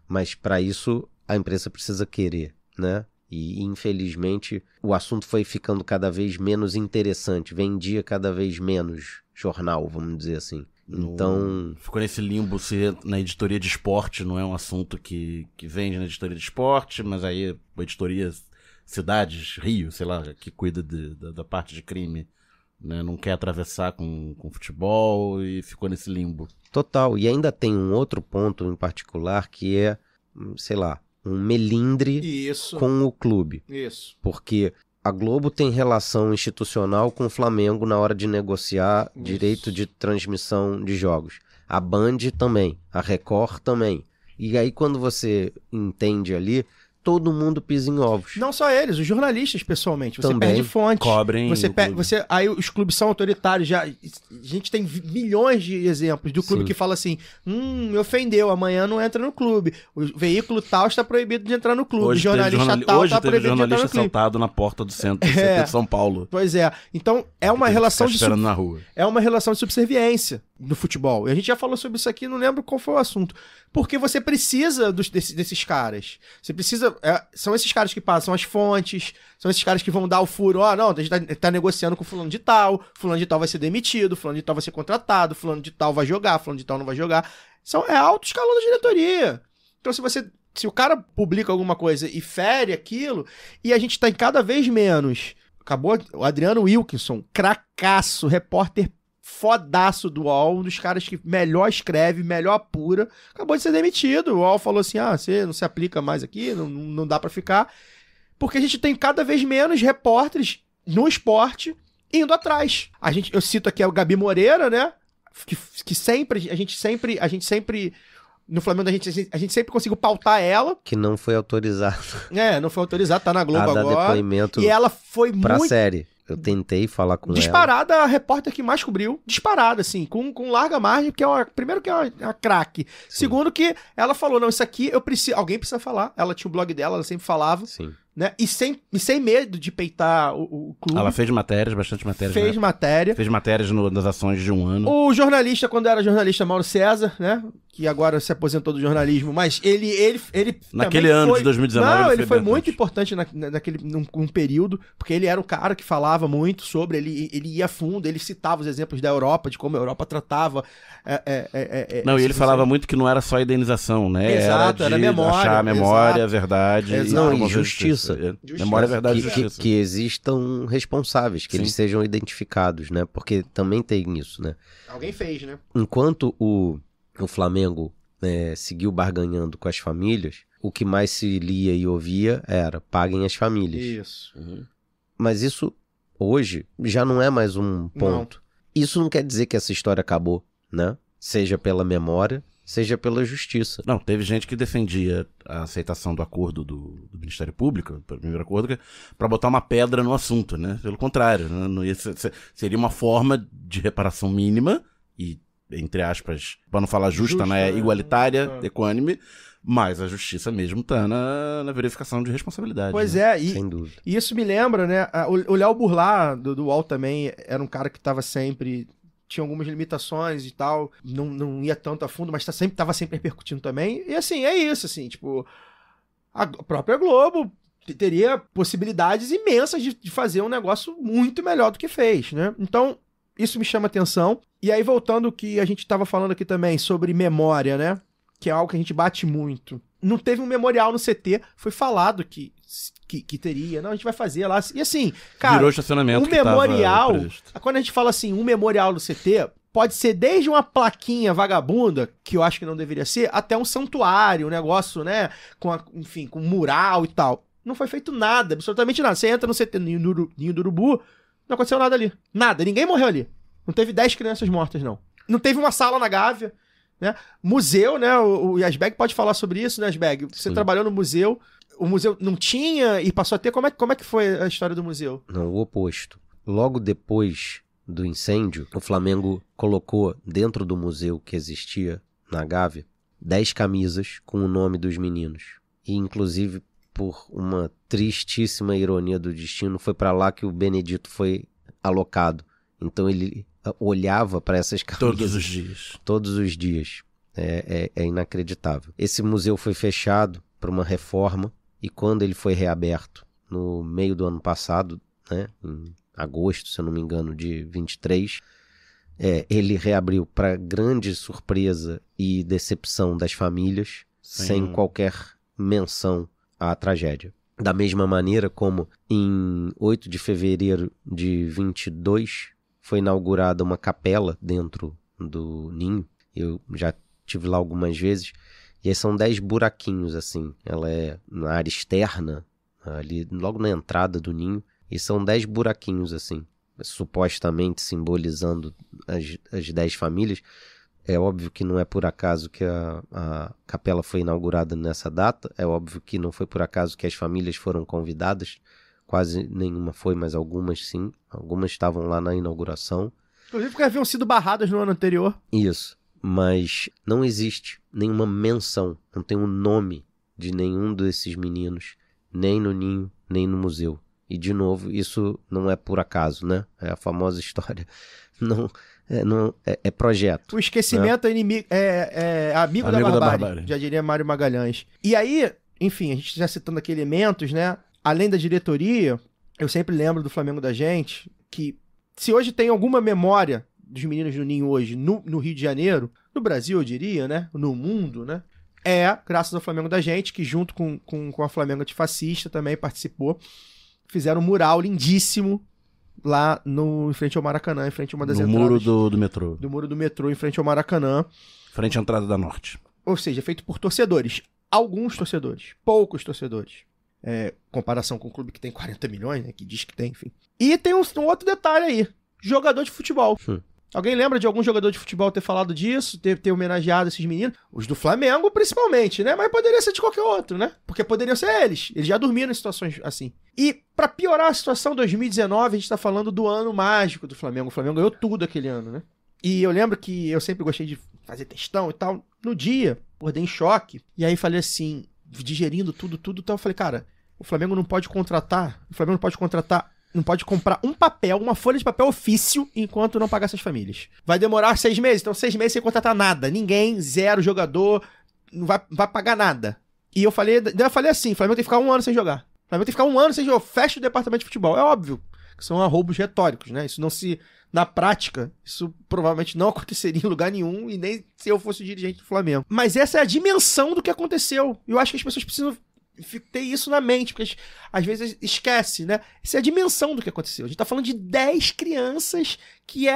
Mas para isso a imprensa precisa querer, né? E infelizmente o assunto foi ficando cada vez menos interessante, vendia cada vez menos jornal, vamos dizer assim. Então ficou nesse limbo se na editoria de esporte não é um assunto que vende na editoria de esporte, mas aí a editoria Cidades, Rio, sei lá, que cuida da parte de crime, né, não quer atravessar com futebol e ficou nesse limbo. Total, e ainda tem um outro ponto em particular que é, sei lá, um melindre com o clube. Isso. Porque a Globo tem relação institucional com o Flamengo na hora de negociar direito de transmissão de jogos. A Band também, a Record também. E aí quando você entende ali, todo mundo pisa em ovos. Não só eles, os jornalistas, pessoalmente. Você Também perde fonte. Cobrem Aí os clubes são autoritários. A gente tem milhões de exemplos do clube Sim. que fala assim, me ofendeu, amanhã não entra no clube. O veículo tal está proibido de entrar no clube. Hoje o jornalista tal está proibido de entrar no jornalista clube. assaltado na porta do centro do CT de São Paulo. Pois é. Então, é uma relação de esperando na rua. É uma relação de subserviência no futebol. E a gente já falou sobre isso aqui, não lembro qual foi o assunto. Porque você precisa desses caras. Você precisa... são esses caras que passam as fontes, são esses caras que vão dar o furo. Não, a gente tá negociando com fulano de tal vai ser demitido, fulano de tal vai ser contratado, fulano de tal vai jogar, fulano de tal não vai jogar. É alto escalão da diretoria. Então se o cara publica alguma coisa e fere aquilo, e a gente tá em cada vez menos... Acabou o Adriano Wilkinson, cracaço, repórter fodaço do UOL, um dos caras que melhor escreve, melhor apura, acabou de ser demitido. O UOL falou assim, você não se aplica mais aqui, não dá pra ficar. Porque a gente tem cada vez menos repórteres no esporte indo atrás. Eu cito aqui o Gabi Moreira, né? Que sempre, a gente sempre No Flamengo a gente sempre conseguiu pautar ela. Que não foi autorizado Não foi autorizado, tá na Globo a dar agora. depoimento E ela foi pra muito série. Eu tentei falar com ela. disparada, a repórter que mais cobriu. Disparada, assim, com larga margem, porque primeiro que é uma craque. Segundo que ela falou, não, isso aqui alguém precisa falar. Ela tinha o blog dela, ela sempre falava. Sim. Né? E sem medo de peitar o clube. Ela fez matérias, bastante matérias. Fez matéria. Fez matérias nas ações de um ano. O jornalista, quando era jornalista, Mauro César, né? Que agora se aposentou do jornalismo, mas ele naquele ano de 2019. Não, ele foi muito importante num período, porque ele era o cara que falava muito sobre, ele ia a fundo, ele citava os exemplos da Europa, de como a Europa tratava. Não, e ele falava muito que não era só indenização, né? Exato, era memória. Achar a memória, a verdade. Não, e justiça. Memória, verdade e justiça. Que existam responsáveis, que eles sejam identificados, né? Porque também tem isso, né? Alguém fez, né? Enquanto o Flamengo seguiu barganhando com as famílias, o que mais se lia e ouvia era paguem as famílias. Isso. Mas isso, hoje, já não é mais um ponto. Isso não quer dizer que essa história acabou, né? Seja pela memória, seja pela justiça. Não, teve gente que defendia a aceitação do acordo do Ministério Público, do primeiro acordo, para botar uma pedra no assunto, né? Pelo contrário, né? Não ia seria uma forma de reparação mínima e, entre aspas, para não falar justa, né? Igualitária, equânime, mas a justiça mesmo tá na verificação de responsabilidade. Pois né? Sem dúvida. E isso me lembra, né? O Léo Burlá, do UOL também, era um cara que tava sempre... Tinha algumas limitações e tal, não ia tanto a fundo, mas tava sempre repercutindo também. E assim, é isso, assim, tipo... A própria Globo teria possibilidades imensas de fazer um negócio muito melhor do que fez, né? Então, isso me chama atenção. E aí, voltando ao que a gente tava falando aqui também sobre memória, né? Que é algo que a gente bate muito. Não teve um memorial no CT, foi falado que teria. Não, a gente vai fazer lá. E assim, cara, virou estacionamento um memorial, quando a gente fala assim, um memorial no CT, pode ser desde uma plaquinha vagabunda, que eu acho que não deveria ser, até um santuário, um negócio, né, enfim, com mural e tal. Não foi feito nada, absolutamente nada. Você entra no CT Ninho do Urubu, não aconteceu nada ali. Nada, ninguém morreu ali. Não teve 10 crianças mortas, não. Não teve uma sala na Gávea, né? Museu, né? O Yasbeg pode falar sobre isso, né, Yasbeg? Você trabalhou no museu, o museu não tinha e passou a ter. Como é que foi a história do museu? Não, o oposto. Logo depois do incêndio, o Flamengo colocou dentro do museu que existia na Gávea 10 camisas com o nome dos meninos. E, inclusive, por uma tristíssima ironia do destino, foi para lá que o Benedito foi alocado. Então ele olhava para essas camisas todos os dias. Todos os dias. É inacreditável. Esse museu foi fechado para uma reforma e quando ele foi reaberto no meio do ano passado, né, em agosto, se eu não me engano, de 23, ele reabriu para grande surpresa e decepção das famílias, sem qualquer menção à tragédia. Da mesma maneira como em 8 de fevereiro de 22 foi inaugurada uma capela dentro do Ninho. Eu já estive lá algumas vezes. E aí são 10 buraquinhos, assim. Ela é na área externa, ali logo na entrada do Ninho. E são 10 buraquinhos, assim, supostamente simbolizando as 10 famílias. É óbvio que não é por acaso que a capela foi inaugurada nessa data. É óbvio que não foi por acaso que as famílias foram convidadas. Quase nenhuma foi, mas algumas sim. Algumas estavam lá na inauguração. Inclusive porque haviam sido barradas no ano anterior. Isso. Mas não existe nenhuma menção. Não tem um nome de nenhum desses meninos. Nem no Ninho, nem no museu. E, de novo, isso não é por acaso, né? É a famosa história. É projeto. O esquecimento, né? É amigo da barbárie. Já diria Mário Magalhães. E aí, enfim, a gente já citando aqui elementos, né? Além da diretoria, eu sempre lembro do Flamengo da gente, que se hoje tem alguma memória dos meninos do Ninho hoje no Rio de Janeiro, no Brasil, eu diria, né? No mundo, né? Graças ao Flamengo da gente, que junto com a Flamengo Antifascista também participou, fizeram um mural lindíssimo lá em frente ao Maracanã, em frente a uma das entradas. No muro do metrô. Do muro do metrô, em frente ao Maracanã. Frente à entrada da Norte. Ou seja, feito por torcedores. Alguns torcedores. Poucos torcedores. Comparação com um clube que tem 40 milhões, né? Que diz que tem, enfim. E tem um outro detalhe aí. Jogador de futebol. Alguém lembra de algum jogador de futebol ter falado disso, ter homenageado esses meninos? Os do Flamengo, principalmente, né? Mas poderia ser de qualquer outro, né? Porque poderiam ser eles. Eles já dormiram em situações assim. E pra piorar a situação, 2019, a gente tá falando do ano mágico do Flamengo. O Flamengo ganhou tudo aquele ano, né? E eu lembro que eu sempre gostei de fazer textão e tal. No dia, acordei em choque. E aí falei assim, digerindo tudo e tal. Eu falei, cara, o Flamengo não pode contratar. Não pode comprar um papel, uma folha de papel ofício, enquanto não pagar essas famílias. Vai demorar 6 meses, então 6 meses sem contratar nada. Ninguém, zero jogador, não vai pagar nada. E eu falei assim, o Flamengo tem que ficar 1 ano sem jogar. O Flamengo tem que ficar 1 ano sem jogar. Fecha o departamento de futebol. É óbvio que são arroubos retóricos, né? Isso não se... Na prática, isso provavelmente não aconteceria em lugar nenhum, e nem se eu fosse o dirigente do Flamengo. Mas essa é a dimensão do que aconteceu. Eu acho que as pessoas precisam ter isso na mente, porque a gente, às vezes esquece, né? Essa é a dimensão do que aconteceu. A gente tá falando de 10 crianças que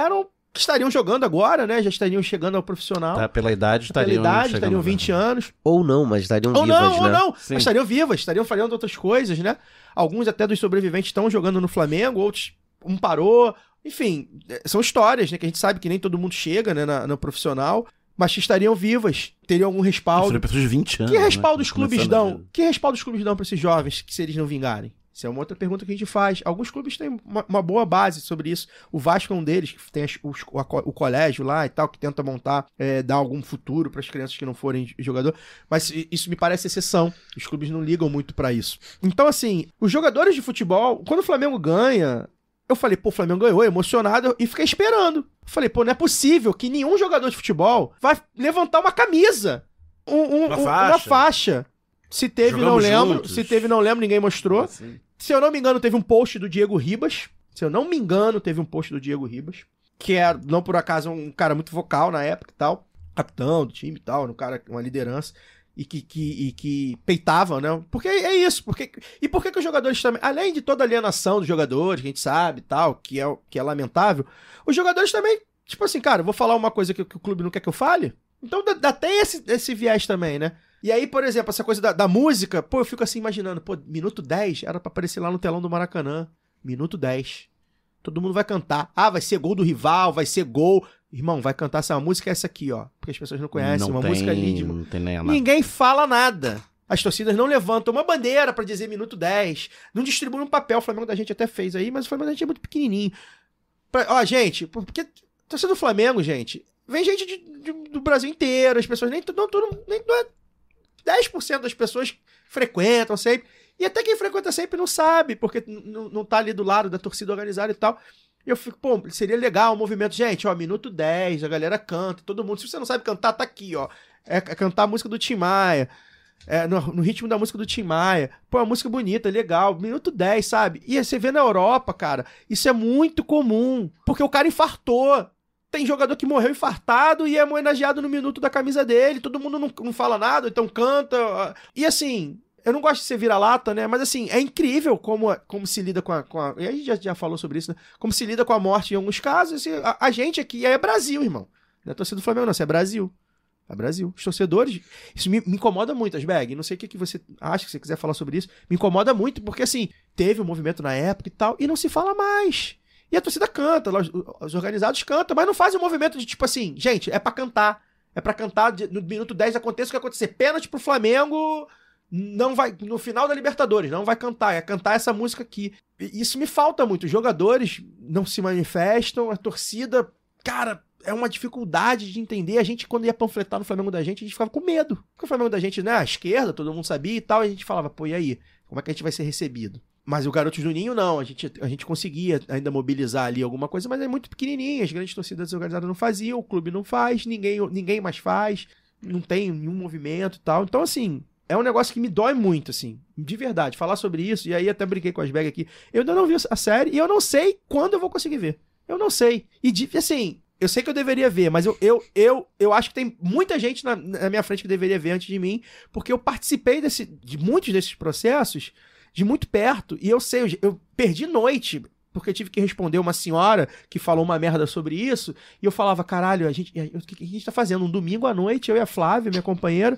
estariam jogando agora, né? Já estariam chegando ao profissional. Tá, pela idade estariam 20 anos. Ou não, mas estariam vivas, né? Ou não, mas estariam vivas, estariam fazendo outras coisas, né? Alguns até dos sobreviventes estão jogando no Flamengo, outros um parou. Enfim, são histórias, né? Que a gente sabe que nem todo mundo chega, né, no profissional, mas que estariam vivas, teriam algum respaldo. Seriam pessoas de 20 anos. Que respaldo os né? clubes dão? Que respaldo os clubes dão para esses jovens se eles não vingarem? Isso é uma outra pergunta que a gente faz. Alguns clubes têm uma boa base sobre isso. O Vasco é um deles, que tem o colégio lá e tal, que tenta montar, dar algum futuro para as crianças que não forem jogador. Mas isso me parece exceção. Os clubes não ligam muito para isso. Então, assim, os jogadores de futebol, quando o Flamengo ganha... Eu falei, pô, o Flamengo ganhou, emocionado, e fiquei esperando. Falei, pô, não é possível que nenhum jogador de futebol vai levantar uma camisa, uma faixa. Se teve, Jogamos não lembro. juntos. Se teve, não lembro, ninguém mostrou. Assim. Se eu não me engano, teve um post do Diego Ribas. Que é, não por acaso, um cara muito vocal na época e tal. Capitão do time e tal, um cara, uma liderança. E que peitavam, né? Porque é isso. E por que os jogadores também... Além de toda a alienação dos jogadores, que a gente sabe e tal, que é lamentável, os jogadores também, tipo assim, cara, eu vou falar uma coisa que o clube não quer que eu fale? Então tem esse viés também, né? E aí, por exemplo, essa coisa da música, pô, eu fico assim imaginando, pô, minuto 10 era pra aparecer lá no telão do Maracanã. Minuto 10. Todo mundo vai cantar. Ah, vai ser gol do rival, vai ser gol... Irmão, vai cantar essa música, é essa aqui, ó. Porque as pessoas não conhecem, música linda. Não tem nem nada. Ninguém fala nada. As torcidas não levantam uma bandeira pra dizer minuto 10. Não distribuem um papel. O Flamengo da gente até fez aí, mas o Flamengo da gente é muito pequenininho. Ó, gente, porque torcida do Flamengo, gente, vem gente do Brasil inteiro. As pessoas nem 10% das pessoas frequentam sempre. E até quem frequenta sempre não sabe, porque não tá ali do lado da torcida organizada e tal. E eu fico, pô, seria legal um movimento. Gente, ó, minuto 10, a galera canta, todo mundo. Se você não sabe cantar, tá aqui, ó. É cantar a música do Tim Maia. No ritmo da música do Tim Maia. Pô, uma música bonita, legal. Minuto 10, sabe? E você vê na Europa, cara, isso é muito comum. Porque o cara infartou. Tem jogador que morreu infartado e é homenageado no minuto da camisa dele. Todo mundo não fala nada, então canta. E assim... Eu não gosto de ser vira-lata, né? Mas assim, é incrível como se lida com a... E aí já falou sobre isso, né? Como se lida com a morte em alguns casos. Assim, a gente aqui é Brasil, irmão. Não é torcida do Flamengo, não. Isso é Brasil. É Brasil. Os torcedores... Isso me incomoda muito, Asberg. Não sei o que você acha, que você quiser falar sobre isso. Me incomoda muito, porque assim, teve um movimento na época e tal, e não se fala mais. E a torcida canta, os organizados cantam, mas não fazem um movimento de tipo assim, gente, é pra cantar. É pra cantar, no minuto 10 aconteça o que acontecer. Pênalti pro Flamengo... Não vai, no final da Libertadores, não vai cantar, é cantar essa música aqui. E isso me falta muito. Os jogadores não se manifestam, a torcida, cara, é uma dificuldade de entender. A gente, quando ia panfletar no Flamengo da gente, a gente ficava com medo. Porque o Flamengo da gente, né, à esquerda, todo mundo sabia e tal, e a gente falava, pô, e aí? Como é que a gente vai ser recebido? Mas o Garotos do Ninho, não. A gente conseguia ainda mobilizar ali alguma coisa, mas é muito pequenininho. As grandes torcidas organizadas não faziam, o clube não faz, ninguém mais faz, não tem nenhum movimento e tal. Então, assim... É um negócio que me dói muito, assim, de verdade, falar sobre isso, e aí até brinquei com as Asberg aqui. Eu ainda não vi a série, e eu não sei quando eu vou conseguir ver. Eu não sei. E, assim, eu sei que eu deveria ver, mas eu acho que tem muita gente na minha frente que deveria ver antes de mim, porque eu participei de muitos desses processos, de muito perto, e eu sei, eu perdi noite, porque eu tive que responder uma senhora que falou uma merda sobre isso, e eu falava, caralho, o que a gente tá fazendo? Um domingo à noite, eu e a Flávia, minha companheira,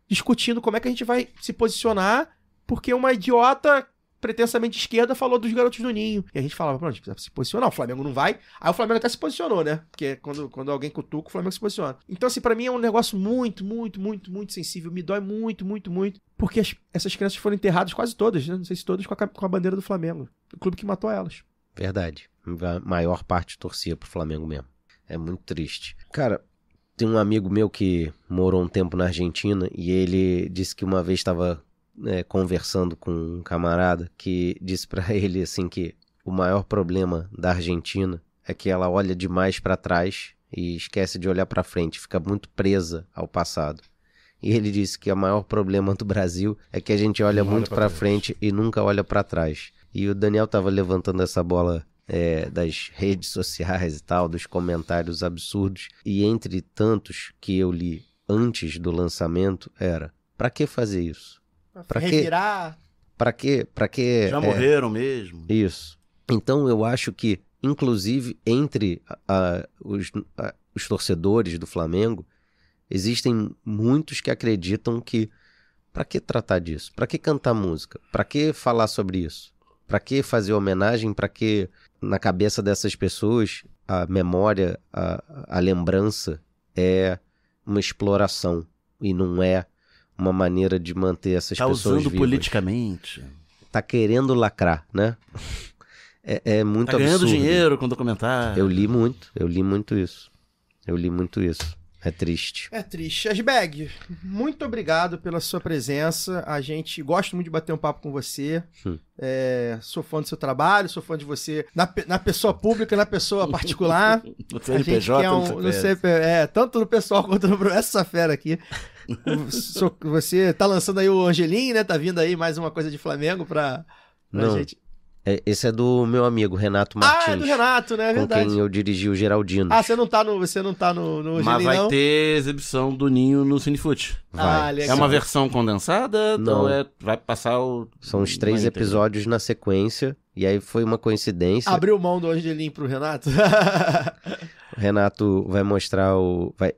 discutindo como é que a gente vai se posicionar, porque uma idiota pretensamente de esquerda, falou dos garotos do Ninho. E a gente falava, pronto, a gente precisa se posicionar, o Flamengo não vai. Aí o Flamengo até se posicionou, né? Porque quando alguém cutuca, o Flamengo se posiciona. Então, assim, pra mim é um negócio muito, muito, muito, muito sensível. Me dói muito, muito, muito. Porque essas crianças foram enterradas quase todas, né? Não sei se todas com a bandeira do Flamengo. O clube que matou elas. Verdade. A maior parte torcia pro Flamengo mesmo. É muito triste. Cara, tem um amigo meu que morou um tempo na Argentina e ele disse que uma vez estava conversando com um camarada que disse pra ele assim que o maior problema da Argentina é que ela olha demais pra trás e esquece de olhar pra frente, fica muito presa ao passado. E ele disse que o maior problema do Brasil é que a gente olha muito pra frente e nunca olha pra trás. E o Daniel tava levantando essa bola das redes sociais e tal, dos comentários absurdos, e entre tantos que eu li antes do lançamento era: pra que fazer isso? Pra revirar. Pra que Já morreram mesmo. Isso. Então eu acho que, inclusive, entre os torcedores do Flamengo, existem muitos que acreditam que pra que tratar disso? Pra que cantar música? Pra que falar sobre isso? Pra que fazer homenagem? Pra que, na cabeça dessas pessoas, a memória, a lembrança é uma exploração e não é uma maneira de manter essas pessoas usando vivas. politicamente. Tá querendo lacrar, né? É muito tá ganhando absurdo. dinheiro com documentário. Eu li muito isso. É triste. É triste. Asbeg, muito obrigado pela sua presença. A gente gosta muito de bater um papo com você. Sou fã do seu trabalho, sou fã de você na pessoa pública, na pessoa particular. No CNPJ, no CPF. Tanto no pessoal quanto no... Essa fera aqui. Você tá lançando aí o Angelim, né? Tá vindo aí mais uma coisa de Flamengo pra gente. Esse é do meu amigo Renato Martins. É do Renato, né? É verdade. Com quem eu dirigi o Geraldino. Você não tá no Angelim, mas vai não? ter exibição do Ninho no Cinefoot. Vai. Legal. É uma versão condensada? Não. Ou vai passar o... São os 3 episódios na sequência. E aí foi uma coincidência. Abriu mão do Angelim pro Renato? O Renato vai mostrar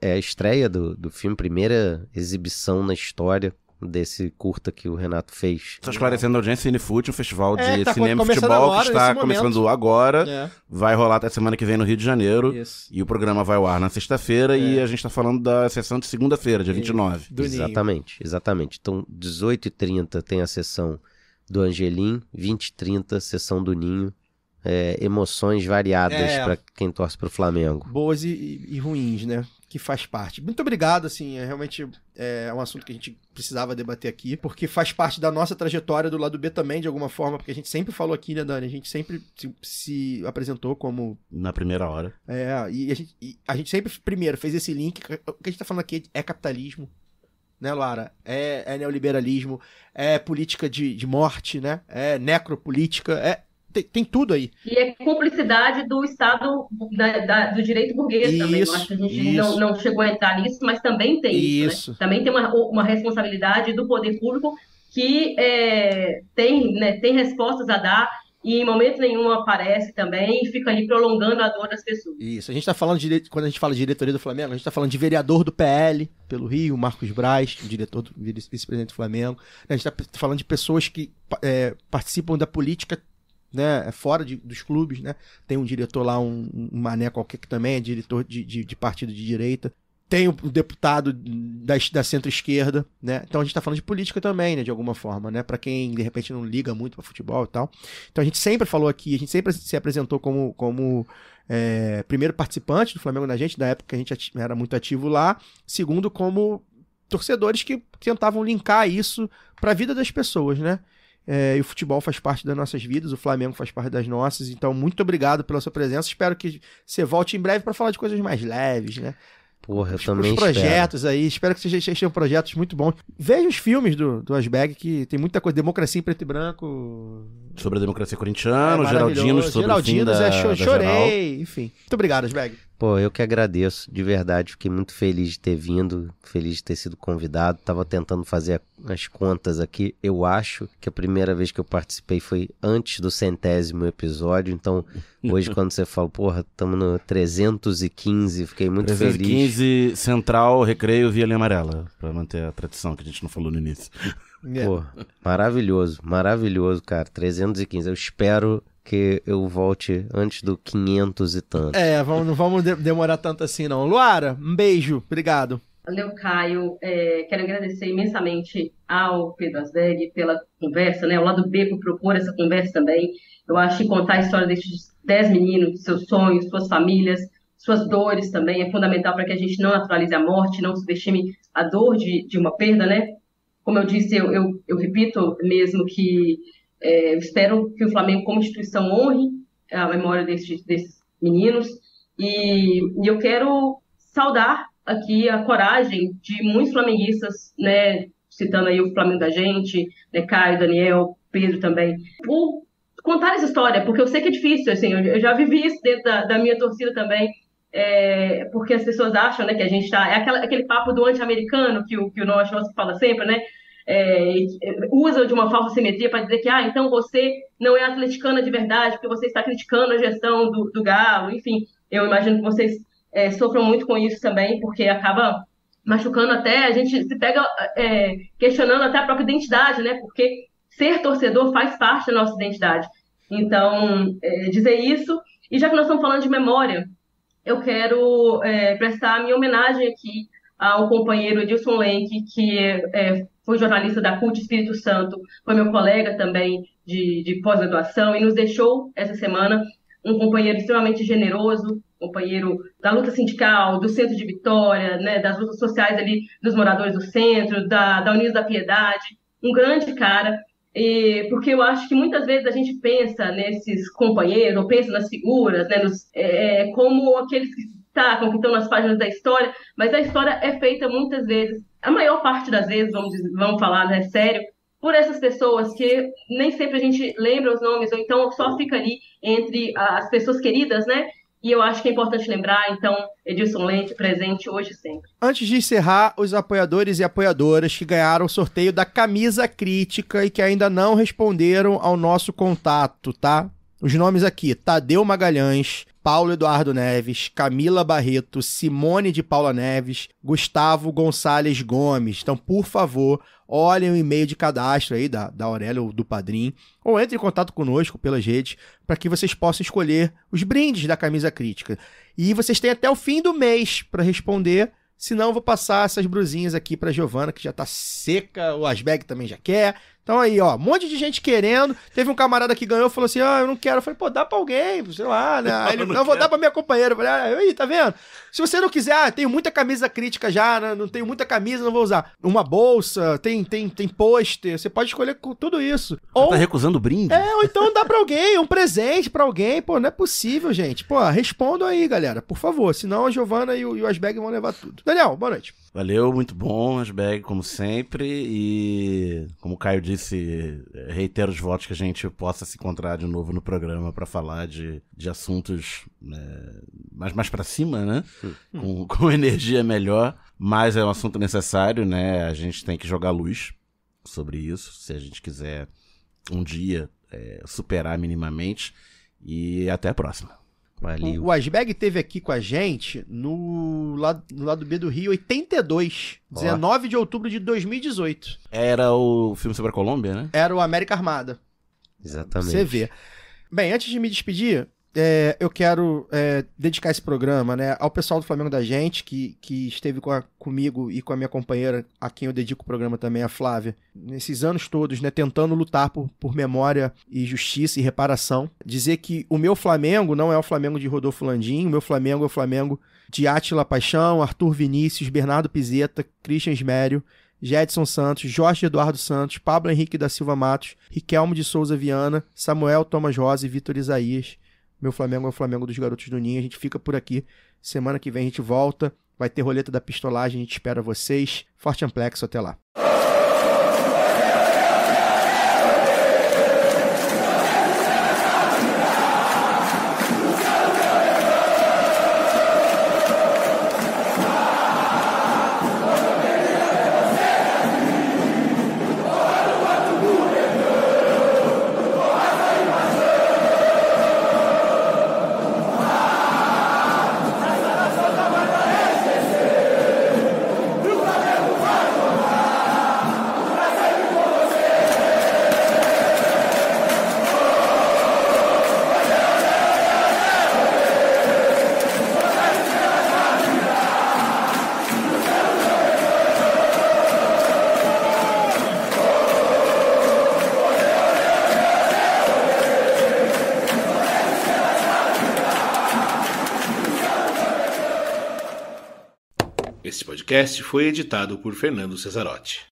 é a estreia do filme, primeira exibição na história desse curta que o Renato fez. Só esclarecendo a audiência, Cinefoot, um festival de tá cinema e começando futebol agora, que está nesse momento. começando agora. Vai rolar até semana que vem no Rio de Janeiro. Isso. E o programa vai ao ar na sexta-feira e a gente tá falando da sessão de segunda-feira, dia 29. Do Ninho. Exatamente. Então, 18h30 tem a sessão do Angelim, 20h30 sessão do Ninho. Emoções variadas para quem torce pro Flamengo. Boas e ruins, né? Que faz parte. Muito obrigado, assim, realmente é um assunto que a gente precisava debater aqui, porque faz parte da nossa trajetória do lado B também, de alguma forma, porque a gente sempre falou aqui, né, Dani? A gente sempre se apresentou como... Na primeira hora. E a gente sempre, primeiro, fez esse link, o que a gente tá falando aqui é capitalismo, né, Luara? É neoliberalismo, é política de morte, né? É necropolítica, tem tudo aí. E é cumplicidade do Estado, do direito burguês também. Eu acho que a gente não chegou a entrar nisso, mas também tem isso. Né? Também tem uma responsabilidade do poder público que tem respostas a dar e em momento nenhum aparece também e fica ali prolongando a dor das pessoas. Isso. A gente tá falando quando a gente fala de diretoria do Flamengo, a gente tá falando de vereador do PL pelo Rio, Marcos Braz, diretor do vice-presidente do Flamengo. A gente tá falando de pessoas que participam da política, né, fora dos clubes, né? Tem um diretor lá, um mané qualquer que também é diretor de partido de direita. Tem o deputado da centro-esquerda, né? Então a gente tá falando de política também, né? De alguma forma, né? Pra quem, de repente, não liga muito pra futebol e tal. Então a gente sempre falou aqui, a gente sempre se apresentou como primeiro participante do Flamengo na gente, da época que a gente era muito ativo lá. Segundo, como torcedores que tentavam linkar isso pra vida das pessoas, né? E o futebol faz parte das nossas vidas, o Flamengo faz parte das nossas, então muito obrigado pela sua presença, espero que você volte em breve para falar de coisas mais leves, né? Porra, eu também espero. Os projetos aí, espero que vocês tenham projetos muito bons. Veja os filmes do Asbeg, que tem muita coisa, Democracia em Preto e Branco. Sobre a democracia corintiana, Geraldinos sobre o fim chorei, enfim. Muito obrigado, Asbeg. Pô, eu que agradeço, de verdade, fiquei muito feliz de ter vindo, feliz de ter sido convidado, tava tentando fazer as contas aqui, eu acho que a primeira vez que eu participei foi antes do 100º episódio, então hoje quando você fala, porra, estamos no 315, fiquei muito 315, feliz. Central, Recreio, Via Linha Amarela, pra manter a tradição que a gente não falou no início. Pô, maravilhoso, maravilhoso, cara. 315. Eu espero que eu volte antes do 500 e tanto. Não vamos demorar tanto assim, não. Luara, um beijo. Obrigado. Valeu, Caio. Quero agradecer imensamente ao Pedro Asbeg pela conversa, né? Ao lado B por propor essa conversa também. Eu acho que contar a história desses 10 meninos, seus sonhos, suas famílias, suas dores também é fundamental para que a gente não naturalize a morte, não subestime a dor de uma perda, né? Como eu disse, eu repito mesmo que eu espero que o Flamengo, como instituição, honre a memória desses meninos. E eu quero saudar aqui a coragem de muitos flamenguistas, né, citando aí o Flamengo da gente, né, Caio, Daniel, Pedro também, por contar essa história, porque eu sei que é difícil, assim, eu já vivi isso dentro da minha torcida também, porque as pessoas acham, né, que a gente está... aquele papo do anti-americano que o nosso fala sempre, né? Usa de uma falsa simetria para dizer que então você não é atleticana de verdade, porque você está criticando a gestão do Galo, enfim, eu imagino que vocês sofram muito com isso também, porque acaba machucando até, a gente se pega questionando até a própria identidade, né? Porque ser torcedor faz parte da nossa identidade. Então, dizer isso, e já que nós estamos falando de memória, eu quero prestar a minha homenagem aqui ao companheiro Edilson Lenk, que foi jornalista da CUT Espírito Santo, foi meu colega também de pós-graduação e nos deixou essa semana, um companheiro extremamente generoso, companheiro da luta sindical, do Centro de Vitória, né, das lutas sociais ali dos moradores do centro, da Unidos da Piedade, um grande cara, porque eu acho que muitas vezes a gente pensa nesses companheiros, ou pensa nas figuras, né, como aqueles que destacam, que estão nas páginas da história, mas a história é feita muitas vezes, a maior parte das vezes, vamos falar, né, sério, por essas pessoas que nem sempre a gente lembra os nomes, ou então só fica ali entre as pessoas queridas, né? E eu acho que é importante lembrar, então, Edilson Lenk presente hoje e sempre. Antes de encerrar, os apoiadores e apoiadoras que ganharam o sorteio da camisa crítica e que ainda não responderam ao nosso contato, tá? Os nomes aqui: Tadeu Magalhães, Paulo Eduardo Neves, Camila Barreto, Simone de Paula Neves, Gustavo Gonçalves Gomes. Então, por favor, olhem o e-mail de cadastro aí da Aurélia ou do Padrim, ou entre em contato conosco pelas redes, para que vocês possam escolher os brindes da camisa crítica. E vocês têm até o fim do mês para responder, senão eu vou passar essas brusinhas aqui para Giovana, que já tá seca, o Asbeg também já quer. Então aí, ó, um monte de gente querendo. Teve um camarada que ganhou e falou assim, eu não quero. Eu falei, pô, dá pra alguém, sei lá, né? Aí ele, não, vou dar pra minha companheira. Eu falei, aí, tá vendo? Se você não quiser, tenho muita camisa crítica já, né? Não tenho muita camisa, não vou usar. Uma bolsa, tem pôster, você pode escolher com tudo isso. Ou tá recusando brinde? Ou então dá pra alguém, um presente pra alguém. Pô, não é possível, gente. Pô, respondam aí, galera, por favor. Senão a Giovana e o Asbeg vão levar tudo. Daniel, boa noite. Valeu, muito bom, Asbeg, como sempre. E, como o Caio disse, reitero os votos que a gente possa se encontrar de novo no programa para falar de assuntos mais para cima, né? Com energia melhor. Mas é um assunto necessário, né? A gente tem que jogar luz sobre isso, se a gente quiser um dia superar minimamente. E até a próxima. Valeu. O Asbeg esteve aqui com a gente no lado B do Rio 82, 19 de outubro de 2018. Era o filme sobre a Colômbia, né? Era o América Armada. Exatamente. Você vê. Bem, antes de me despedir, eu quero dedicar esse programa, né, ao pessoal do Flamengo da gente, que esteve comigo e com a minha companheira, a quem eu dedico o programa também, a Flávia, nesses anos todos, né, tentando lutar por memória e justiça e reparação. Dizer que o meu Flamengo não é o Flamengo de Rodolfo Landim, o meu Flamengo é o Flamengo de Átila Paixão, Arthur Vinícius, Bernardo Pizeta, Christian Smério, Gedson Santos, Jorge Eduardo Santos, Pablo Henrique da Silva Matos, Riquelmo de Souza Viana, Samuel Thomas Rosa e Vitor Isaías. Meu Flamengo é o Flamengo dos Garotos do Ninho. A gente fica por aqui. Semana que vem a gente volta. Vai ter roleta da pistolagem. A gente espera vocês. Forte amplexo. Até lá. Este podcast foi editado por Fernando Cesarotti.